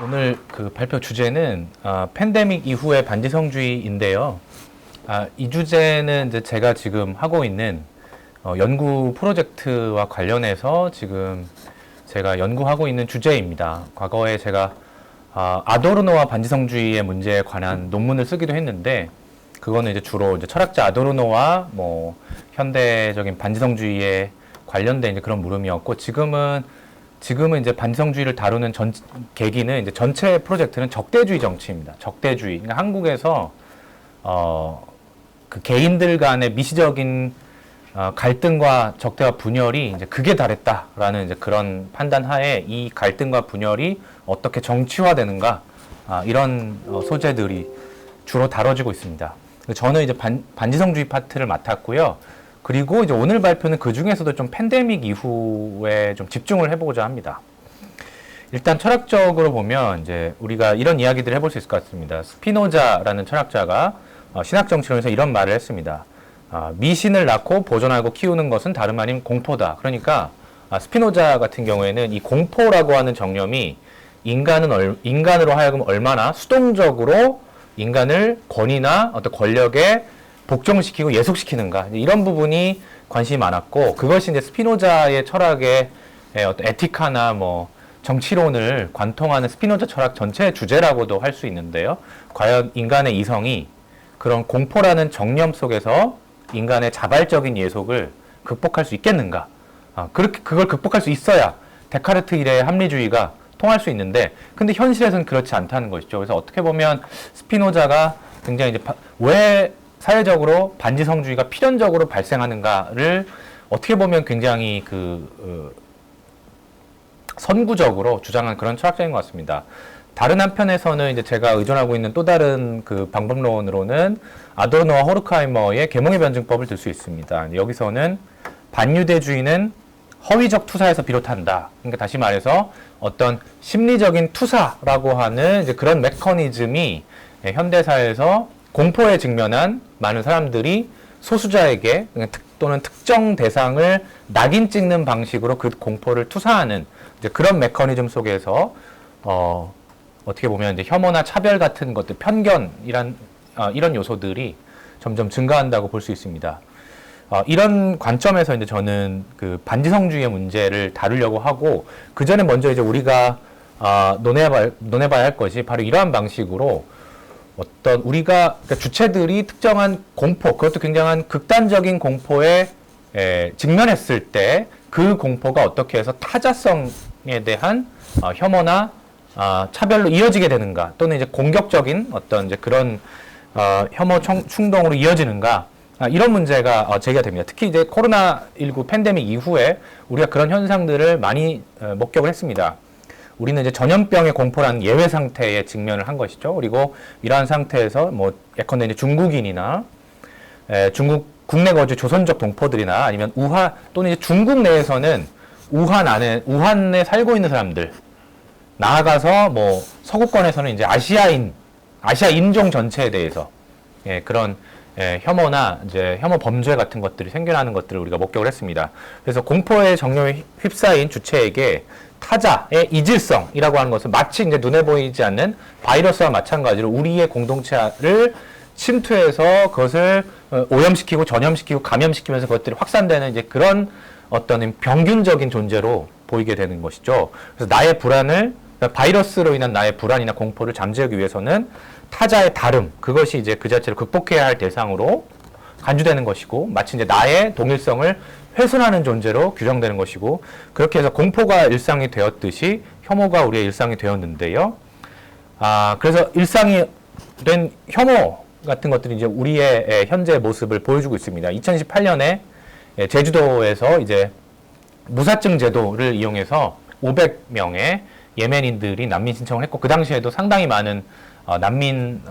오늘 그 발표 주제는 팬데믹 이후의 반지성주의인데요. 이 주제는 이제 제가 지금 하고 있는 연구 프로젝트와 관련해서 지금 제가 연구하고 있는 주제입니다. 과거에 제가 아도르노와 반지성주의의 문제에 관한 논문을 쓰기도 했는데, 그거는 이제 주로 이제 철학자 아도르노와 뭐 현대적인 반지성주의에 관련된 이제 그런 물음이었고, 지금은 이제 반지성주의를 다루는 계기는 이제 전체 프로젝트는 적대주의 정치입니다. 적대주의. 그러니까 한국에서 그 개인들 간의 미시적인 갈등과 적대와 분열이 이제 극에 달했다라는 이제 그런 판단 하에 이 갈등과 분열이 어떻게 정치화되는가, 이런 소재들이 주로 다뤄지고 있습니다. 저는 이제 반지성주의 파트를 맡았고요. 그리고 이제 오늘 발표는 그 중에서도 좀 팬데믹 이후에 좀 집중을 해보고자 합니다. 일단 철학적으로 보면 이제 우리가 이런 이야기들을 해볼 수 있을 것 같습니다. 스피노자라는 철학자가 신학 정치론에서 이런 말을 했습니다. 미신을 낳고 보존하고 키우는 것은 다름 아닌 공포다. 그러니까 스피노자 같은 경우에는 이 공포라고 하는 정념이 인간으로 하여금 얼마나 수동적으로 인간을 권위나 어떤 권력에 복종시키고 예속시키는가, 이런 부분이 관심이 많았고, 그것이 이제 스피노자의 철학의 어떤 에티카나 뭐 정치론을 관통하는 스피노자 철학 전체의 주제라고도 할 수 있는데요. 과연 인간의 이성이 그런 공포라는 정념 속에서 인간의 자발적인 예속을 극복할 수 있겠는가? 그걸 극복할 수 있어야 데카르트 일의 합리주의가 통할 수 있는데, 근데 현실에서는 그렇지 않다는 것이죠. 그래서 어떻게 보면 스피노자가 굉장히 이제 왜 사회적으로 반지성주의가 필연적으로 발생하는가를 어떻게 보면 굉장히 선구적으로 주장한 그런 철학자인 것 같습니다. 다른 한편에서는 이제 제가 의존하고 있는 또 다른 그 방법론으로는 아도르노와 호르크하이머의 계몽의 변증법을 들 수 있습니다. 여기서는 반유대주의는 허위적 투사에서 비롯한다. 그러니까 다시 말해서 어떤 심리적인 투사라고 하는 이제 그런 메커니즘이 현대사회에서 공포에 직면한 많은 사람들이 소수자에게 또는 특정 대상을 낙인 찍는 방식으로 그 공포를 투사하는 이제 그런 메커니즘 속에서 어떻게 보면 이제 혐오나 차별 같은 것들, 편견 이런 요소들이 점점 증가한다고 볼 수 있습니다. 이런 관점에서 이제 저는 그 반지성주의의 문제를 다루려고 하고, 그 전에 먼저 이제 우리가 논해봐야 할 것이 바로 이러한 방식으로 어떤 그러니까 주체들이 특정한 공포, 그것도 굉장한 극단적인 공포에 직면했을 때 그 공포가 어떻게 해서 타자성에 대한 혐오나 차별로 이어지게 되는가, 또는 이제 공격적인 어떤 이제 그런 혐오 충동으로 이어지는가, 이런 문제가 제기가 됩니다. 특히 이제 코로나19 팬데믹 이후에 우리가 그런 현상들을 많이 목격을 했습니다. 우리는 이제 전염병의 공포라는 예외 상태에 직면을 한 것이죠. 그리고 이러한 상태에서 뭐 예컨대 이제 중국인이나 중국 국내 거주 조선족 동포들이나 아니면 우한 또는 이제 중국 내에서는 우한에 살고 있는 사람들, 나아가서 뭐 서구권에서는 이제 아시아 인종 전체에 대해서 그런 혐오나 이제 혐오 범죄 같은 것들이 생겨나는 것들을 우리가 목격을 했습니다. 그래서 공포의 정념에 휩싸인 주체에게 타자의 이질성이라고 하는 것은 마치 이제 눈에 보이지 않는 바이러스와 마찬가지로 우리의 공동체를 침투해서 그것을 오염시키고 전염시키고 감염시키면서 그것들이 확산되는 이제 그런 어떤 병균적인 존재로 보이게 되는 것이죠. 그래서 나의 불안을, 바이러스로 인한 나의 불안이나 공포를 잠재우기 위해서는 타자의 다름, 그것이 이제 그 자체를 극복해야 할 대상으로 간주되는 것이고, 마치 이제 나의 동일성을 훼손하는 존재로 규정되는 것이고, 그렇게 해서 공포가 일상이 되었듯이 혐오가 우리의 일상이 되었는데요. 그래서 일상이 된 혐오 같은 것들이 이제 우리의 현재 모습을 보여주고 있습니다. 2018년에 제주도에서 이제 무사증 제도를 이용해서 500명의 예멘인들이 난민 신청을 했고, 그 당시에도 상당히 많은 난민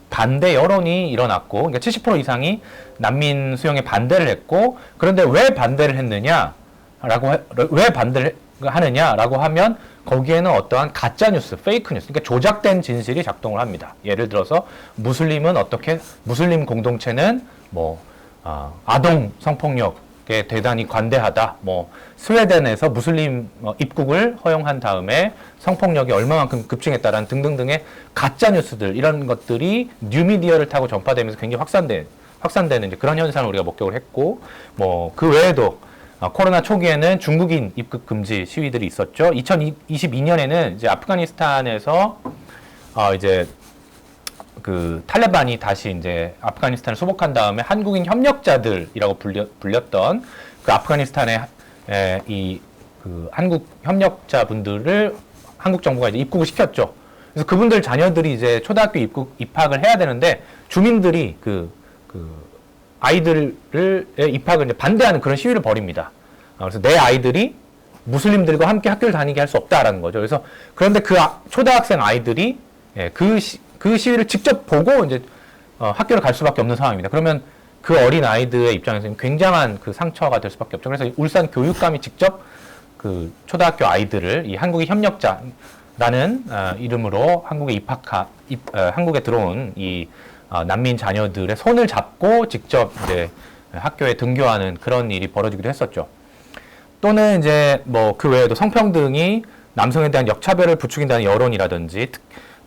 반대 여론이 일어났고, 그러니까 70% 이상이 난민 수용에 반대를 했고, 그런데 왜 반대를 하느냐라고 하면 거기에는 어떠한 가짜 뉴스, 페이크 뉴스, 그러니까 조작된 진실이 작동을 합니다. 예를 들어서 무슬림 공동체는 뭐 아동 성폭력 게 대단히 관대하다. 뭐 스웨덴에서 무슬림 입국을 허용한 다음에 성폭력이 얼마만큼 급증했다라는 등등등의 가짜 뉴스들 이런 것들이 뉴미디어를 타고 전파되면서 굉장히 확산되는 이제 그런 현상을 우리가 목격을 했고, 뭐 그 외에도 코로나 초기에는 중국인 입국 금지 시위들이 있었죠. 2022년에는 이제 아프가니스탄에서 이제 그 탈레반이 다시 이제 아프가니스탄을 수복한 다음에 한국인 협력자들이라고 불렸던 그 아프가니스탄의 이 그 한국 협력자분들을 한국 정부가 이제 입국을 시켰죠. 그래서 그분들 자녀들이 이제 초등학교 입학을 해야 되는데 주민들이 그 아이들의 입학을 이제 반대하는 그런 시위를 벌입니다. 그래서 내 아이들이 무슬림들과 함께 학교를 다니게 할 수 없다라는 거죠. 그래서 그런데 그 초등학생 아이들이 그 시위를 직접 보고 이제 학교를 갈 수밖에 없는 상황입니다. 그러면 그 어린 아이들의 입장에서는 굉장한 그 상처가 될 수밖에 없죠. 그래서 울산 교육감이 직접 그 초등학교 아이들을 이 한국의 협력자라는 이름으로 한국에 들어온 이 난민 자녀들의 손을 잡고 직접 이제 학교에 등교하는 그런 일이 벌어지기도 했었죠. 또는 이제 뭐 그 외에도 성평등이 남성에 대한 역차별을 부추긴다는 여론이라든지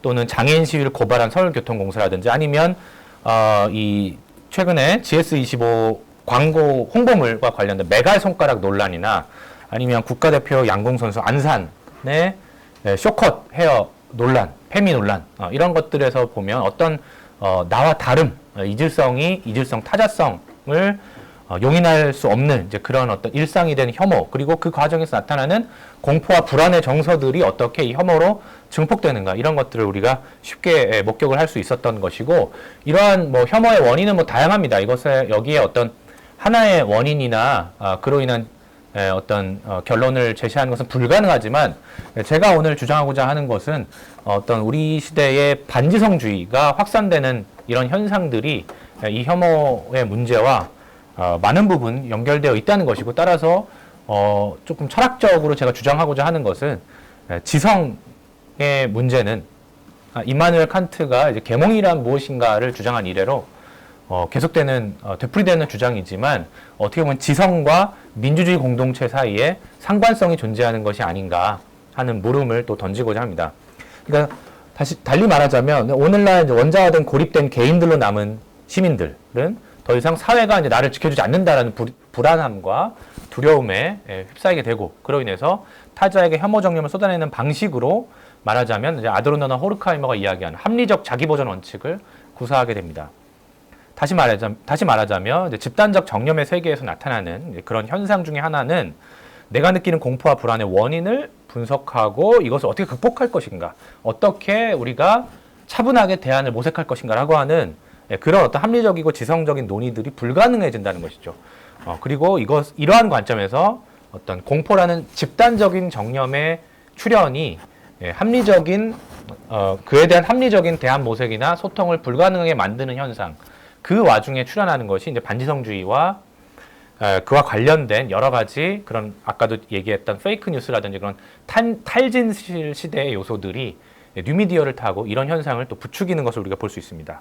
또는 장애인 시위를 고발한 서울교통공사라든지 아니면 이 최근에 GS25 광고 홍보물과 관련된 메갈 손가락 논란이나 아니면 국가대표 양궁선수 안산의 쇼컷 헤어 논란, 페미 논란 이런 것들에서 보면 어떤 나와 다름, 이질성, 타자성을 용인할 수 없는 이제 그런 어떤 일상이 된 혐오, 그리고 그 과정에서 나타나는 공포와 불안의 정서들이 어떻게 이 혐오로 증폭되는가, 이런 것들을 우리가 쉽게 목격을 할 수 있었던 것이고, 이러한 뭐 혐오의 원인은 뭐 다양합니다. 여기에 어떤 하나의 원인이나 그로 인한 어떤 결론을 제시하는 것은 불가능하지만, 제가 오늘 주장하고자 하는 것은 어떤 우리 시대의 반지성주의가 확산되는 이런 현상들이 이 혐오의 문제와 많은 부분 연결되어 있다는 것이고, 따라서 조금 철학적으로 제가 주장하고자 하는 것은 지성의 문제는 임마누엘 칸트가 이제 계몽이란 무엇인가를 주장한 이래로 계속되는 되풀이되는 주장이지만 어떻게 보면 지성과 민주주의 공동체 사이에 상관성이 존재하는 것이 아닌가 하는 물음을 또 던지고자 합니다. 그러니까 달리 말하자면 오늘날 원자화된 고립된 개인들로 남은 시민들은 더 이상 사회가 이제 나를 지켜주지 않는다라는 불안함과 두려움에 휩싸이게 되고, 그로 인해서 타자에게 혐오 정념을 쏟아내는 방식으로 말하자면 이제 아도르노나 호르크하이머가 이야기하는 합리적 자기보전 원칙을 구사하게 됩니다. 다시 말하자면 이제 집단적 정념의 세계에서 나타나는 그런 현상 중에 하나는 내가 느끼는 공포와 불안의 원인을 분석하고 이것을 어떻게 극복할 것인가, 어떻게 우리가 차분하게 대안을 모색할 것인가라고 하는 그런 어떤 합리적이고 지성적인 논의들이 불가능해진다는 것이죠. 그리고 이러한 관점에서 어떤 공포라는 집단적인 정념의 출현이 합리적인 그에 대한 합리적인 대안 모색이나 소통을 불가능하게 만드는 현상, 그 와중에 출현하는 것이 이제 반지성주의와 그와 관련된 여러 가지 그런 아까도 얘기했던 페이크 뉴스라든지 그런 탈진실 시대의 요소들이 뉴미디어를 타고 이런 현상을 또 부추기는 것을 우리가 볼 수 있습니다.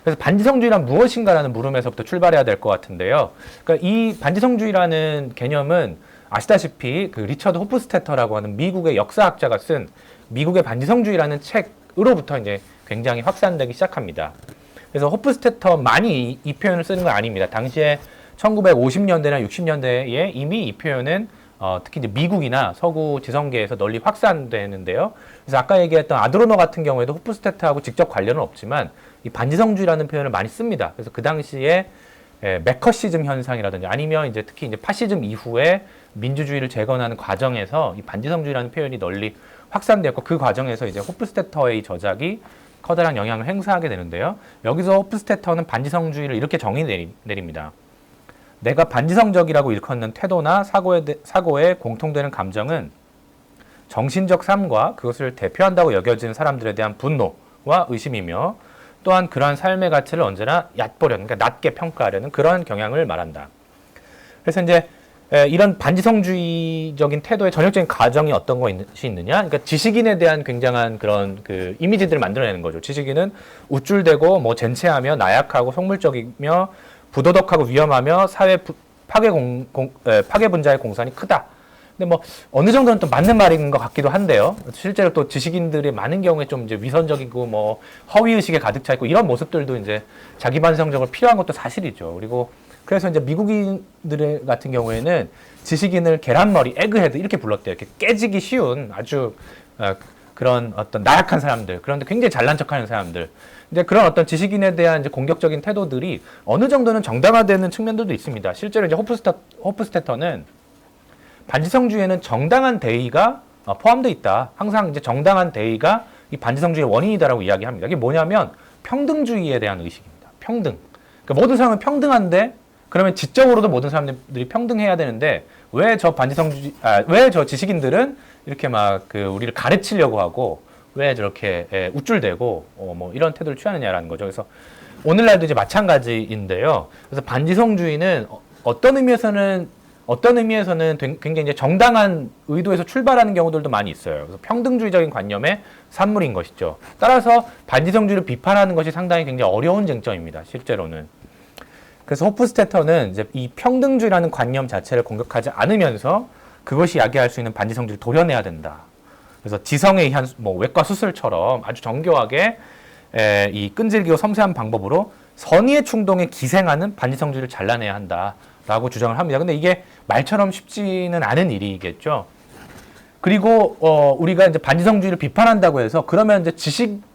그래서 반지성주의란 무엇인가라는 물음에서부터 출발해야 될 것 같은데요. 그러니까 이 반지성주의라는 개념은 아시다시피 그 리처드 호프스테터라고 하는 미국의 역사학자가 쓴 미국의 반지성주의라는 책으로부터 이제 굉장히 확산되기 시작합니다. 그래서 호프스테터만이 이 표현을 쓰는 건 아닙니다. 당시에 1950년대나 60년대에 이미 이 표현은 특히 이제 미국이나 서구 지성계에서 널리 확산되는데요. 그래서 아까 얘기했던 아도르노 같은 경우에도 호프스테터하고 직접 관련은 없지만 이 반지성주의라는 표현을 많이 씁니다. 그래서 그 당시에 메커시즘 현상이라든지 아니면 이제 특히 이제 파시즘 이후에 민주주의를 재건하는 과정에서 이 반지성주의라는 표현이 널리 확산되었고, 그 과정에서 이제 호프스테터의 저작이 커다란 영향을 행사하게 되는데요. 여기서 호프스테터는 반지성주의를 이렇게 정의 내립니다. 내가 반지성적이라고 일컫는 태도나 사고에 공통되는 감정은 정신적 삶과 그것을 대표한다고 여겨지는 사람들에 대한 분노와 의심이며, 또한 그러한 삶의 가치를 언제나 얕보려는, 그러니까 낮게 평가하려는 그러한 경향을 말한다. 그래서 이제 이런 반지성주의적인 태도의 전형적인 가정이 어떤 것이 있느냐? 그러니까 지식인에 대한 굉장한 그런 그 이미지들을 만들어내는 거죠. 지식인은 우쭐대고 뭐 젠체하며 나약하고 속물적이며 부도덕하고 위험하며 사회 파괴 분자의 공산이 크다. 근데 뭐 어느 정도는 또 맞는 말인 것 같기도 한데요. 실제로 또 지식인들이 많은 경우에 좀 이제 위선적이고 뭐 허위 의식에 가득 차 있고 이런 모습들도 이제 자기 반성적으로 필요한 것도 사실이죠. 그리고 그래서 이제 미국인들 같은 경우에는 지식인을 계란머리, 에그헤드 이렇게 불렀대요. 이렇게 깨지기 쉬운 아주 그런 어떤 나약한 사람들, 그런데 굉장히 잘난 척하는 사람들. 근데 그런 어떤 지식인에 대한 이제 공격적인 태도들이 어느 정도는 정당화되는 측면들도 있습니다. 실제로 이제 호프스테터는 반지성주의에는 정당한 대의가 포함되어 있다. 항상 이제 정당한 대의가 이 반지성주의의 원인이다라고 이야기합니다. 이게 뭐냐면 평등주의에 대한 의식입니다. 평등. 그러니까 모든 사람은 평등한데 그러면 지적으로도 모든 사람들이 평등해야 되는데 왜 저 지식인들은 이렇게 막 우리를 가르치려고 하고 왜 저렇게 우쭐대고 뭐 이런 태도를 취하느냐라는 거죠. 그래서 오늘날도 이제 마찬가지인데요. 그래서 반지성주의는 어떤 의미에서는 굉장히 이제 정당한 의도에서 출발하는 경우들도 많이 있어요. 그래서 평등주의적인 관념의 산물인 것이죠. 따라서 반지성주의를 비판하는 것이 상당히 굉장히 어려운 쟁점입니다. 실제로는. 그래서 호프스테터는 이제 이 평등주의라는 관념 자체를 공격하지 않으면서 그것이 야기할 수 있는 반지성주의를 도려내야 된다. 그래서 지성에 의한 뭐 외과 수술처럼 아주 정교하게 이 끈질기고 섬세한 방법으로 선의의 충동에 기생하는 반지성주의를 잘라내야 한다라고 주장을 합니다. 근데 이게 말처럼 쉽지는 않은 일이겠죠. 그리고 우리가 이제 반지성주의를 비판한다고 해서 그러면 이제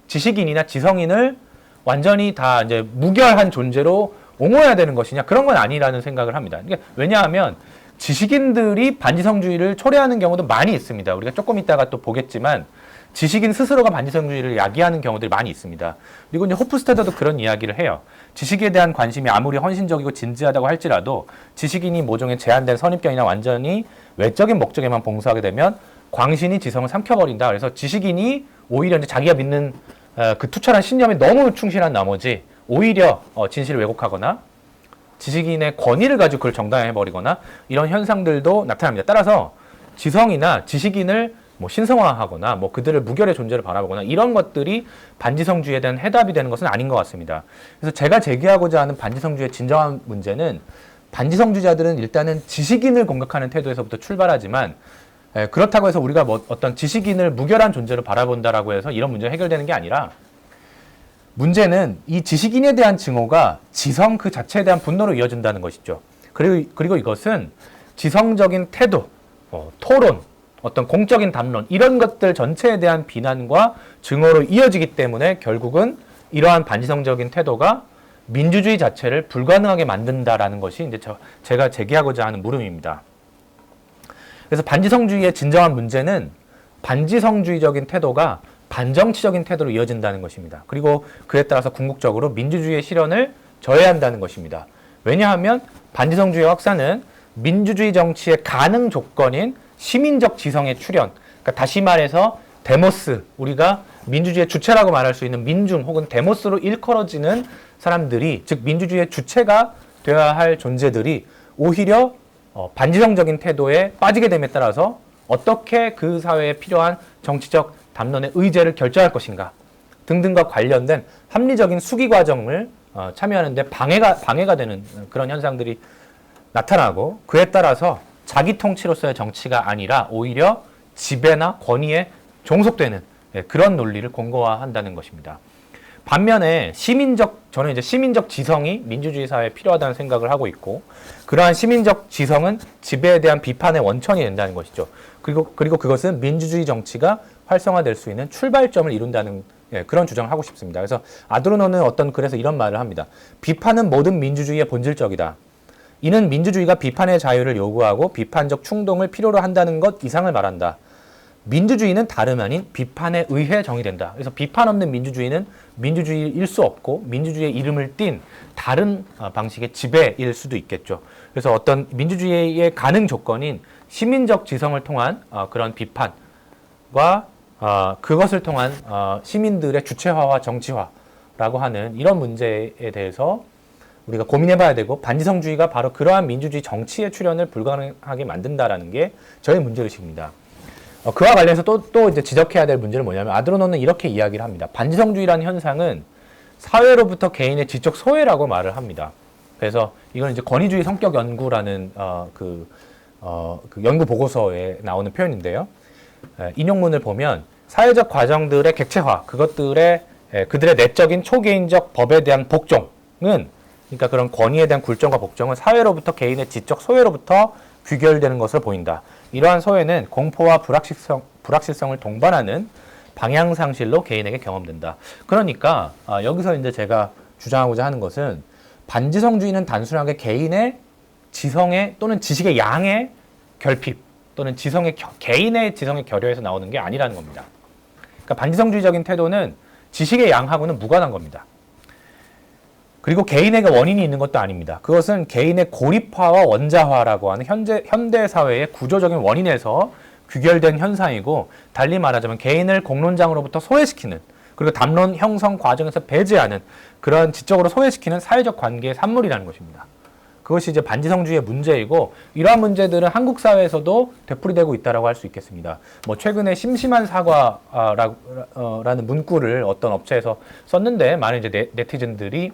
지식인이나 지성인을 완전히 다 이제 무결한 존재로 옹호해야 되는 것이냐, 그런 건 아니라는 생각을 합니다. 그러니까 왜냐하면 지식인들이 반지성주의를 초래하는 경우도 많이 있습니다. 우리가 조금 이따가 또 보겠지만 지식인 스스로가 반지성주의를 야기하는 경우들이 많이 있습니다. 그리고 이제 호프스테터도 그런 이야기를 해요. 지식에 대한 관심이 아무리 헌신적이고 진지하다고 할지라도 지식인이 모종의 제한된 선입견이나 완전히 외적인 목적에만 봉사하게 되면 광신이 지성을 삼켜버린다. 그래서 지식인이 오히려 이제 자기가 믿는 그 투철한 신념에 너무 충실한 나머지 오히려 진실을 왜곡하거나 지식인의 권위를 가지고 그걸 정당화해버리거나 이런 현상들도 나타납니다. 따라서 지성이나 지식인을 뭐 신성화하거나 뭐 그들을 무결의 존재를 바라보거나 이런 것들이 반지성주의에 대한 해답이 되는 것은 아닌 것 같습니다. 그래서 제가 제기하고자 하는 반지성주의의 진정한 문제는 반지성주의자들은 일단은 지식인을 공격하는 태도에서부터 출발하지만 그렇다고 해서 우리가 뭐 어떤 지식인을 무결한 존재로 바라본다라고 해서 이런 문제가 해결되는 게 아니라 문제는 이 지식인에 대한 증오가 지성 그 자체에 대한 분노로 이어진다는 것이죠. 그리고 이것은 지성적인 태도, 토론, 어떤 공적인 담론 이런 것들 전체에 대한 비난과 증오로 이어지기 때문에 결국은 이러한 반지성적인 태도가 민주주의 자체를 불가능하게 만든다라는 것이 이제 제가 제기하고자 하는 물음입니다. 그래서 반지성주의의 진정한 문제는 반지성주의적인 태도가 반정치적인 태도로 이어진다는 것입니다. 그리고 그에 따라서 궁극적으로 민주주의의 실현을 저해한다는 것입니다. 왜냐하면 반지성주의 확산은 민주주의 정치의 가능 조건인 시민적 지성의 출현, 그러니까 다시 말해서 데모스, 우리가 민주주의의 주체라고 말할 수 있는 민중 혹은 데모스로 일컬어지는 사람들이, 즉 민주주의의 주체가 되어야 할 존재들이 오히려 반지성적인 태도에 빠지게 됨에 따라서 어떻게 그 사회에 필요한 정치적 담론의 의제를 결정할 것인가 등등과 관련된 합리적인 수기 과정을 참여하는데 방해가 되는 그런 현상들이 나타나고 그에 따라서 자기 통치로서의 정치가 아니라 오히려 지배나 권위에 종속되는 그런 논리를 공고화한다는 것입니다. 반면에 저는 이제 시민적 지성이 민주주의 사회에 필요하다는 생각을 하고 있고 그러한 시민적 지성은 지배에 대한 비판의 원천이 된다는 것이죠. 그리고 그것은 민주주의 정치가 활성화될 수 있는 출발점을 이룬다는 그런 주장을 하고 싶습니다. 그래서 아도르노는 어떤 글에서 이런 말을 합니다. 비판은 모든 민주주의의 본질적이다. 이는 민주주의가 비판의 자유를 요구하고 비판적 충동을 필요로 한다는 것 이상을 말한다. 민주주의는 다름 아닌 비판에 의해 정의된다. 그래서 비판 없는 민주주의는 민주주의일 수 없고 민주주의의 이름을 띤 다른 방식의 지배일 수도 있겠죠. 그래서 어떤 민주주의의 가능 조건인 시민적 지성을 통한 그런 비판과 그것을 통한 시민들의 주체화와 정치화라고 하는 이런 문제에 대해서 우리가 고민해봐야 되고 반지성주의가 바로 그러한 민주주의 정치의 출현을 불가능하게 만든다라는 게 저의 문제의식입니다. 그와 관련해서 또 이제 지적해야 될 문제는 뭐냐면 아드로노는 이렇게 이야기를 합니다. 반지성주의라는 현상은 사회로부터 개인의 지적 소외라고 말을 합니다. 그래서 이건 이제 권위주의 성격 연구라는 그 연구 보고서에 나오는 표현인데요. 인용문을 보면 사회적 과정들의 객체화, 그들의 내적인 초개인적 법에 대한 복종은, 그러니까 그런 권위에 대한 굴종과 복종은 사회로부터 개인의 지적 소외로부터 귀결되는 것으로 보인다. 이러한 소외는 공포와 불확실성을 동반하는 방향상실로 개인에게 경험된다. 그러니까 여기서 이제 제가 주장하고자 하는 것은 반지성주의는 단순하게 개인의 지성의 또는 지식의 양의 결핍 또는 개인의 지성의 결여에서 나오는 게 아니라는 겁니다. 그러니까 반지성주의적인 태도는 지식의 양하고는 무관한 겁니다. 그리고 개인에게 원인이 있는 것도 아닙니다. 그것은 개인의 고립화와 원자화라고 하는 현대 사회의 구조적인 원인에서 귀결된 현상이고, 달리 말하자면 개인을 공론장으로부터 소외시키는, 그리고 담론 형성 과정에서 배제하는, 그런 지적으로 소외시키는 사회적 관계의 산물이라는 것입니다. 그것이 이제 반지성주의의 문제이고, 이러한 문제들은 한국 사회에서도 되풀이되고 있다고 할 수 있겠습니다. 뭐 최근에 심심한 사과라는 문구를 어떤 업체에서 썼는데, 많은 이제 네티즌들이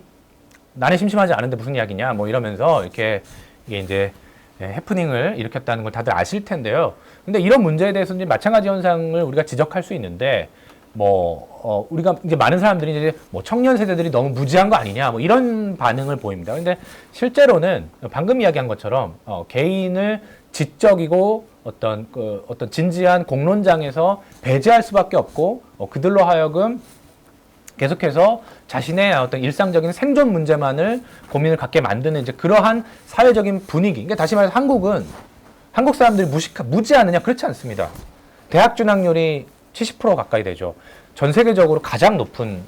나는 심심하지 않은데 무슨 이야기냐 뭐 이러면서 이게 이제 해프닝을 일으켰다는 걸 다들 아실 텐데요. 근데 이런 문제에 대해서 이제 마찬가지 현상을 우리가 지적할 수 있는데, 우리가 이제 많은 사람들이 이제 뭐 청년 세대들이 너무 무지한 거 아니냐 뭐 이런 반응을 보입니다. 근데 실제로는 방금 이야기한 것처럼 개인을 지적이고 어떤 진지한 공론장에서 배제할 수밖에 없고, 그들로 하여금 계속해서 자신의 어떤 일상적인 생존 문제만을 고민을 갖게 만드는 이제 그러한 사회적인 분위기. 그러니까 다시 말해서 한국 사람들이 무지하느냐? 그렇지 않습니다. 대학 진학률이 70% 가까이 되죠. 전 세계적으로 가장 높은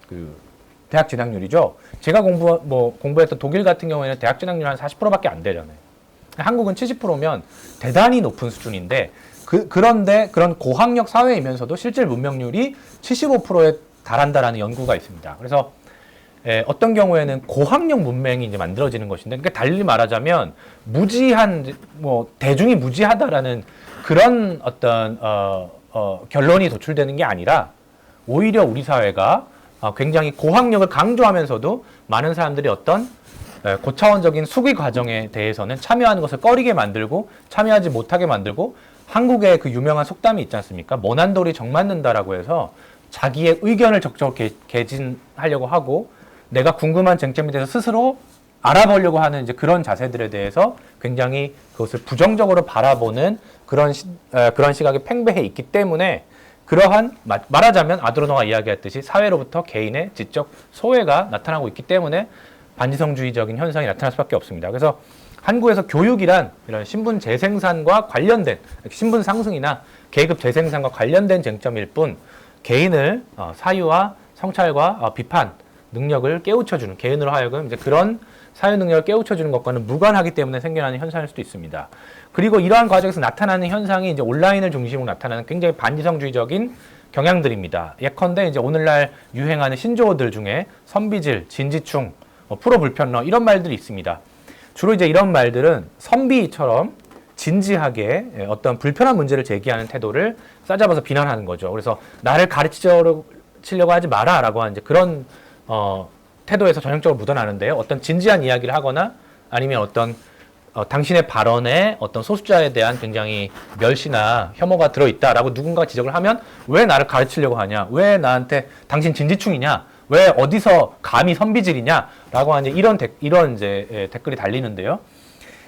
그 대학 진학률이죠. 제가 공부했던 독일 같은 경우에는 대학 진학률 한 40%밖에 안 되잖아요. 한국은 70%면 대단히 높은 수준인데, 그런데 그런 고학력 사회이면서도 실질 문명률이 75%에 달한다라는 연구가 있습니다. 그래서 어떤 경우에는 고학력 문맹이 이제 만들어지는 것인데, 그러니까 달리 말하자면 무지한, 대중이 무지하다라는 그런 어떤 결론이 도출되는 게 아니라, 오히려 우리 사회가 굉장히 고학력을 강조하면서도 많은 사람들이 어떤 고차원적인 수기 과정에 대해서는 참여하는 것을 꺼리게 만들고 참여하지 못하게 만들고, 한국의 그 유명한 속담이 있지 않습니까? 모난 돌이 정 맞는다라고 해서 자기의 의견을 적극적으로 개진하려고 하고, 내가 궁금한 쟁점에 대해서 스스로 알아보려고 하는 이제 그런 자세들에 대해서 굉장히 그것을 부정적으로 바라보는 그런 시각이 팽배해 있기 때문에, 그러한 말하자면 아드로노가 이야기했듯이 사회로부터 개인의 지적 소외가 나타나고 있기 때문에 반지성주의적인 현상이 나타날 수밖에 없습니다. 그래서 한국에서 교육이란 이런 신분 재생산과 관련된, 신분 상승이나 계급 재생산과 관련된 쟁점일 뿐, 개인을 사유와 성찰과 비판 능력을 깨우쳐주는, 개인으로 하여금 이제 그런 사유 능력을 깨우쳐주는 것과는 무관하기 때문에 생겨나는 현상일 수도 있습니다. 그리고 이러한 과정에서 나타나는 현상이 이제 온라인을 중심으로 나타나는 굉장히 반지성주의적인 경향들입니다. 예컨대 이제 오늘날 유행하는 신조어들 중에 선비질, 진지충, 프로불편러 이런 말들이 있습니다. 주로 이제 이런 말들은 선비처럼 진지하게 어떤 불편한 문제를 제기하는 태도를 싸잡아서 비난하는 거죠. 그래서 나를 가르치려고 하지 마라라고 하는 이제 그런 태도에서 전형적으로 묻어나는데요. 어떤 진지한 이야기를 하거나 아니면 어떤 당신의 발언에 어떤 소수자에 대한 굉장히 멸시나 혐오가 들어있다라고 누군가 지적을 하면, 왜 나를 가르치려고 하냐? 왜 나한테 당신 진지충이냐? 왜 어디서 감히 선비질이냐라고 하는 이런 이제 댓글이 달리는데요.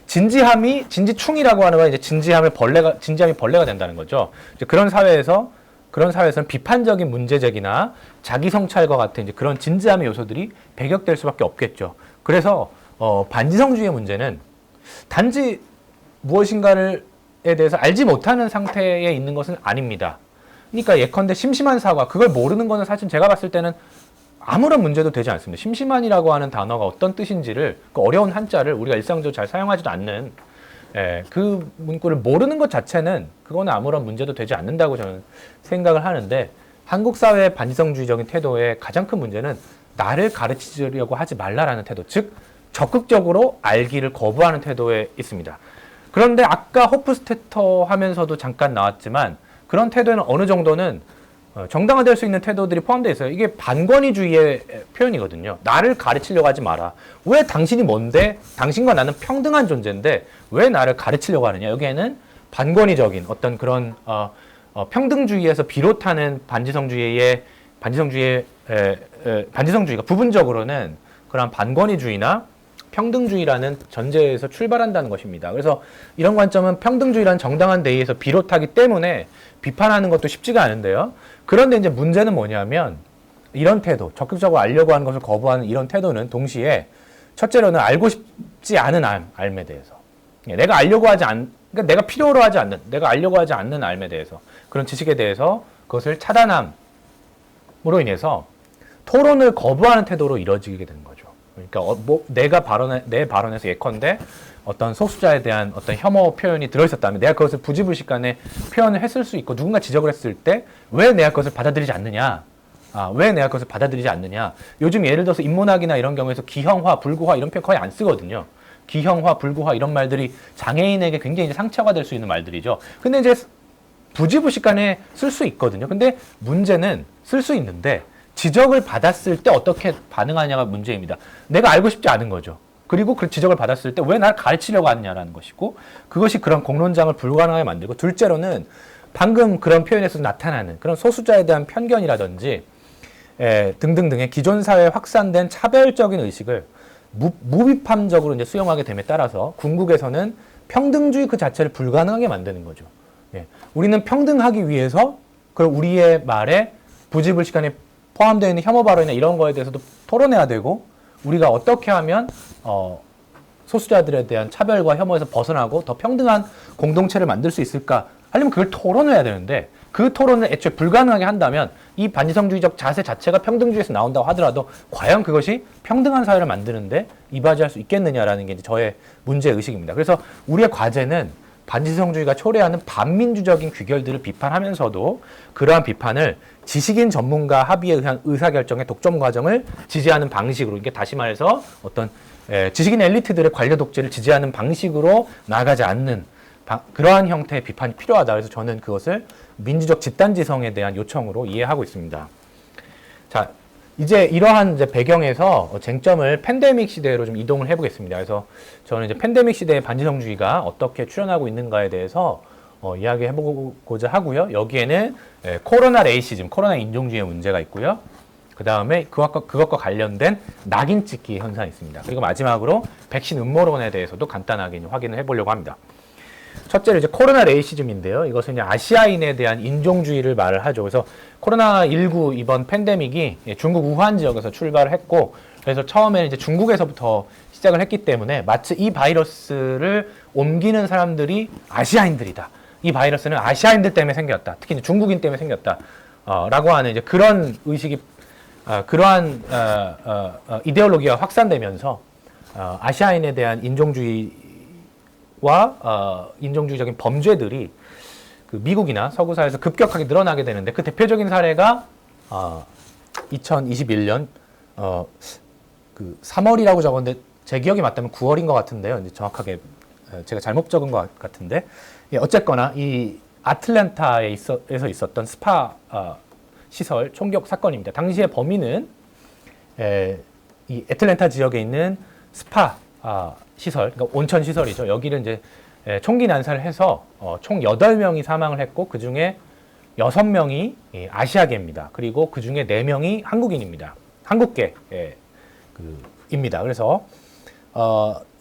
진지충이라고 하는 건 이제 진지함이 벌레가 된다는 거죠. 이제 그런 사회에서는 비판적인 문제 제기나 자기 성찰과 같은 이제 그런 진지함의 요소들이 배격될 수밖에 없겠죠. 그래서 반지성주의의 문제는 단지 무엇인가에 대해서 알지 못하는 상태에 있는 것은 아닙니다. 그러니까 예컨대 심심한 사과, 그걸 모르는 거는 사실 제가 봤을 때는 아무런 문제도 되지 않습니다. 심심한이라고 하는 단어가 어떤 뜻인지를, 그 어려운 한자를 우리가 일상적으로 잘 사용하지도 않는 그 문구를 모르는 것 자체는 그거는 아무런 문제도 되지 않는다고 저는 생각을 하는데, 한국 사회의 반지성주의적인 태도의 가장 큰 문제는 나를 가르치려고 하지 말라라는 태도, 즉 적극적으로 알기를 거부하는 태도에 있습니다. 그런데 아까 호프스테터 하면서도 잠깐 나왔지만, 그런 태도에는 어느 정도는 정당화될 수 있는 태도들이 포함되어 있어요. 이게 반권위주의의 표현이거든요. 나를 가르치려고 하지 마라. 왜 당신이 뭔데? 당신과 나는 평등한 존재인데 왜 나를 가르치려고 하느냐? 여기에는 반권위적인 어떤 그런 평등주의에서 비롯하는 반지성주의가 부분적으로는 그런 반권위주의나 평등주의라는 전제에서 출발한다는 것입니다. 그래서 이런 관점은 평등주의라는 정당한 대의에서 비롯하기 때문에 비판하는 것도 쉽지가 않은데요. 그런데 이제 문제는 뭐냐면 이런 태도, 적극적으로 알려고 하는 것을 거부하는 이런 태도는 동시에 첫째로는 알고 싶지 않은 삶에 대해서, 내가 알려고 하지 그러니까 내가 필요로 하지 않는, 내가 알려고 하지 않는 삶에 대해서, 그런 지식에 대해서 그것을 차단함으로 인해서 토론을 거부하는 태도로 이뤄지게 되는 거죠. 그러니까 내 발언에서 예컨대 어떤 소수자에 대한 어떤 혐오 표현이 들어있었다면 내가 그것을 부지불식간에 표현을 했을 수 있고 누군가 지적을 했을 때 왜 내가 그것을 받아들이지 않느냐? 왜 내가 그것을 받아들이지 않느냐? 요즘 예를 들어서 인문학이나 이런 경우에서 기형화, 불구화 이런 표현 거의 안 쓰거든요. 기형화, 불구화 이런 말들이 장애인에게 굉장히 이제 상처가 될 수 있는 말들이죠. 근데 이제 부지불식간에 쓸 수 있거든요. 근데 문제는 쓸 수 있는데 지적을 받았을 때 어떻게 반응하냐가 문제입니다. 내가 알고 싶지 않은 거죠. 그리고 그 지적을 받았을 때 왜 나를 가르치려고 하느냐라는 것이고, 그것이 그런 공론장을 불가능하게 만들고, 둘째로는 방금 그런 표현에서 나타나는 그런 소수자에 대한 편견이라든지 등등등의 기존 사회에 확산된 차별적인 의식을 무비판적으로 이제 수용하게 됨에 따라서 궁극에서는 평등주의 그 자체를 불가능하게 만드는 거죠. 우리는 평등하기 위해서 그럼 우리의 말에 부지불식간에 포함되어 있는 혐오 발언이나 이런 거에 대해서도 토론해야 되고, 우리가 어떻게 하면 소수자들에 대한 차별과 혐오에서 벗어나고 더 평등한 공동체를 만들 수 있을까 하려면 그걸 토론해야 되는데, 그 토론을 애초에 불가능하게 한다면 이 반지성주의적 자세 자체가 평등주의에서 나온다고 하더라도 과연 그것이 평등한 사회를 만드는데 이바지할 수 있겠느냐라는 게 이제 저의 문제의식입니다. 그래서 우리의 과제는 반지성주의가 초래하는 반민주적인 귀결들을 비판하면서도 그러한 비판을 지식인 전문가 합의에 의한 의사결정의 독점 과정을 지지하는 방식으로, 이게 다시 말해서 어떤 지식인 엘리트들의 관료 독재를 지지하는 방식으로 나아가지 않는 그러한 형태의 비판이 필요하다. 그래서 저는 그것을 민주적 집단지성에 대한 요청으로 이해하고 있습니다. 자, 이제 이러한 이제 배경에서 쟁점을 팬데믹 시대로 좀 이동을 해보겠습니다. 그래서 저는 이제 팬데믹 시대의 반지성주의가 어떻게 출현하고 있는가에 대해서 이야기해보고자 하고요. 여기에는 코로나 레이시즘, 코로나 인종주의의 문제가 있고요. 그 다음에 그것과 관련된 낙인 찍기 현상이 있습니다. 그리고 마지막으로 백신 음모론에 대해서도 간단하게 확인을 해보려고 합니다. 첫째로 이제 코로나 레이시즘인데요. 이것은 이제 아시아인에 대한 인종주의를 말을 하죠. 그래서 코로나19 이번 팬데믹이 중국 우한 지역에서 출발을 했고, 그래서 처음에는 이제 중국에서부터 시작을 했기 때문에 마치 이 바이러스를 옮기는 사람들이 아시아인들이다. 이 바이러스는 아시아인들 때문에 생겼다. 특히 이제 중국인 때문에 생겼다. 라고 하는 이제 그런 의식이, 그러한 이데올로기가 확산되면서 아시아인에 대한 인종주의와 인종주의적인 범죄들이 그 미국이나 서구 사회에서 급격하게 늘어나게 되는데, 그 대표적인 사례가 2021년 그 3월이라고 적었는데 제 기억이 맞다면 9월인 것 같은데요. 이제 정확하게 제가 잘못 적은 것 같은데, 어쨌거나 이 아틀란타에서 있었던 스파 시설 총격 사건입니다. 당시의 범인은 이 애틀랜타 지역에 있는 스파 시설, 그러니까 온천 시설이죠. 여기를 이제 총기 난사를 해서 총 8명이 사망을 했고, 그 중에 6명이 아시아계입니다. 그리고 그 중에 4명이 한국인입니다. 한국계입니다. 그래서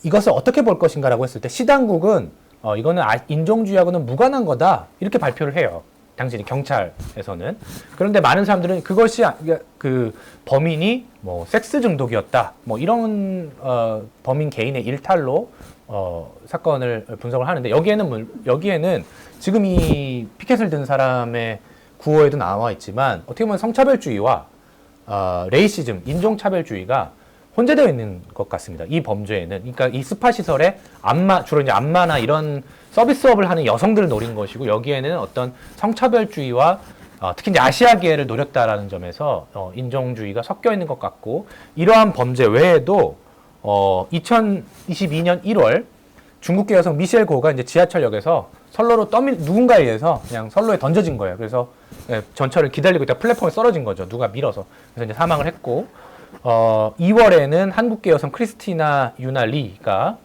이것을 어떻게 볼 것인가라고 했을 때 시당국은 이거는 인종주의하고는 무관한 거다 이렇게 발표를 해요. 당시 경찰에서는. 그런데 많은 사람들은 그것이 그 범인이 뭐 섹스 중독이었다, 뭐 이런 범인 개인의 일탈로 사건을 분석을 하는데, 여기에는 지금 이 피켓을 든 사람의 구호에도 나와 있지만 어떻게 보면 성차별주의와 레이시즘, 인종차별주의가 혼재되어 있는 것 같습니다. 이 범죄에는. 그러니까 이 스파 시설에 주로 이제 안마나 이런 서비스업을 하는 여성들을 노린 것이고, 여기에는 어떤 성차별주의와 특히 이제 아시아계를 노렸다라는 점에서 인종주의가 섞여 있는 것 같고, 이러한 범죄 외에도 2022년 1월 중국계 여성 미셸 고가 이제 지하철역에서 선로로 누군가에 의해서 그냥 선로에 던져진 거예요. 그래서 전철을 기다리고 있다가 플랫폼에 떨어진 거죠. 누가 밀어서. 그래서 이제 사망을 했고, 2월에는 한국계 여성 크리스티나 유나 리가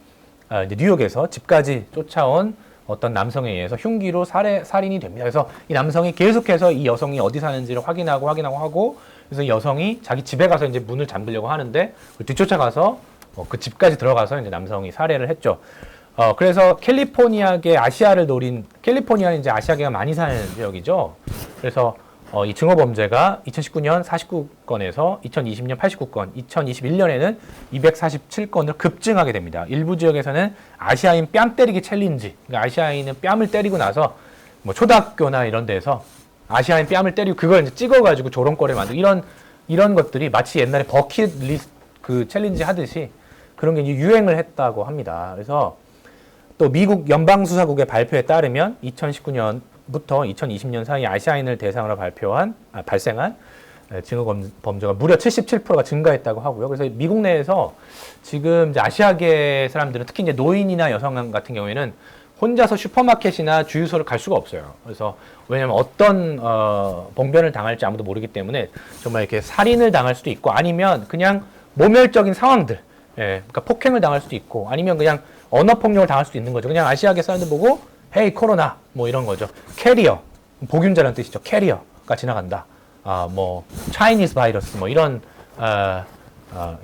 이제 뉴욕에서 집까지 쫓아온 어떤 남성에 의해서 흉기로 살인이 됩니다. 그래서 이 남성이 계속해서 이 여성이 어디 사는지를 확인하고 하고, 그래서 이 여성이 자기 집에 가서 이제 문을 잠그려고 하는데 뒤쫓아가서 그 집까지 들어가서 이제 남성이 살해를 했죠. 그래서 캘리포니아계 아시아를 노린, 캘리포니아는 이제 아시아계가 많이 사는 지역이죠. 그래서 이 증오 범죄가 2019년 49건에서 2020년 89건, 2021년에는 247건으로 급증하게 됩니다. 일부 지역에서는 아시아인 뺨 때리기 챌린지, 그러니까 아시아인은 뺨을 때리고 나서 뭐 초등학교나 이런 데서 아시아인 뺨을 때리고 그걸 이제 찍어가지고 조롱거리를 만들고 이런 것들이 마치 옛날에 버킷리스트 그 챌린지 하듯이 그런 게 이제 유행을 했다고 합니다. 그래서 또 미국 연방수사국의 발표에 따르면 2019년부터 2020년 사이 아시아인을 대상으로 발생한 증오 범죄가 무려 77%가 증가했다고 하고요. 그래서 미국 내에서 지금 이제 아시아계 사람들은 특히 이제 노인이나 여성 같은 경우에는 혼자서 슈퍼마켓이나 주유소를 갈 수가 없어요. 그래서 왜냐하면 어떤 봉변을 당할지 아무도 모르기 때문에 정말 이렇게 살인을 당할 수도 있고 아니면 그냥 모멸적인 상황들, 그러니까 폭행을 당할 수도 있고 아니면 그냥 언어 폭력을 당할 수도 있는 거죠. 그냥 아시아계 사람들 보고 헤이 코로나 뭐 이런 거죠. 캐리어, 복균자라는 뜻이죠. 캐리어가 지나간다. 뭐 차이니스 바이러스 뭐 이런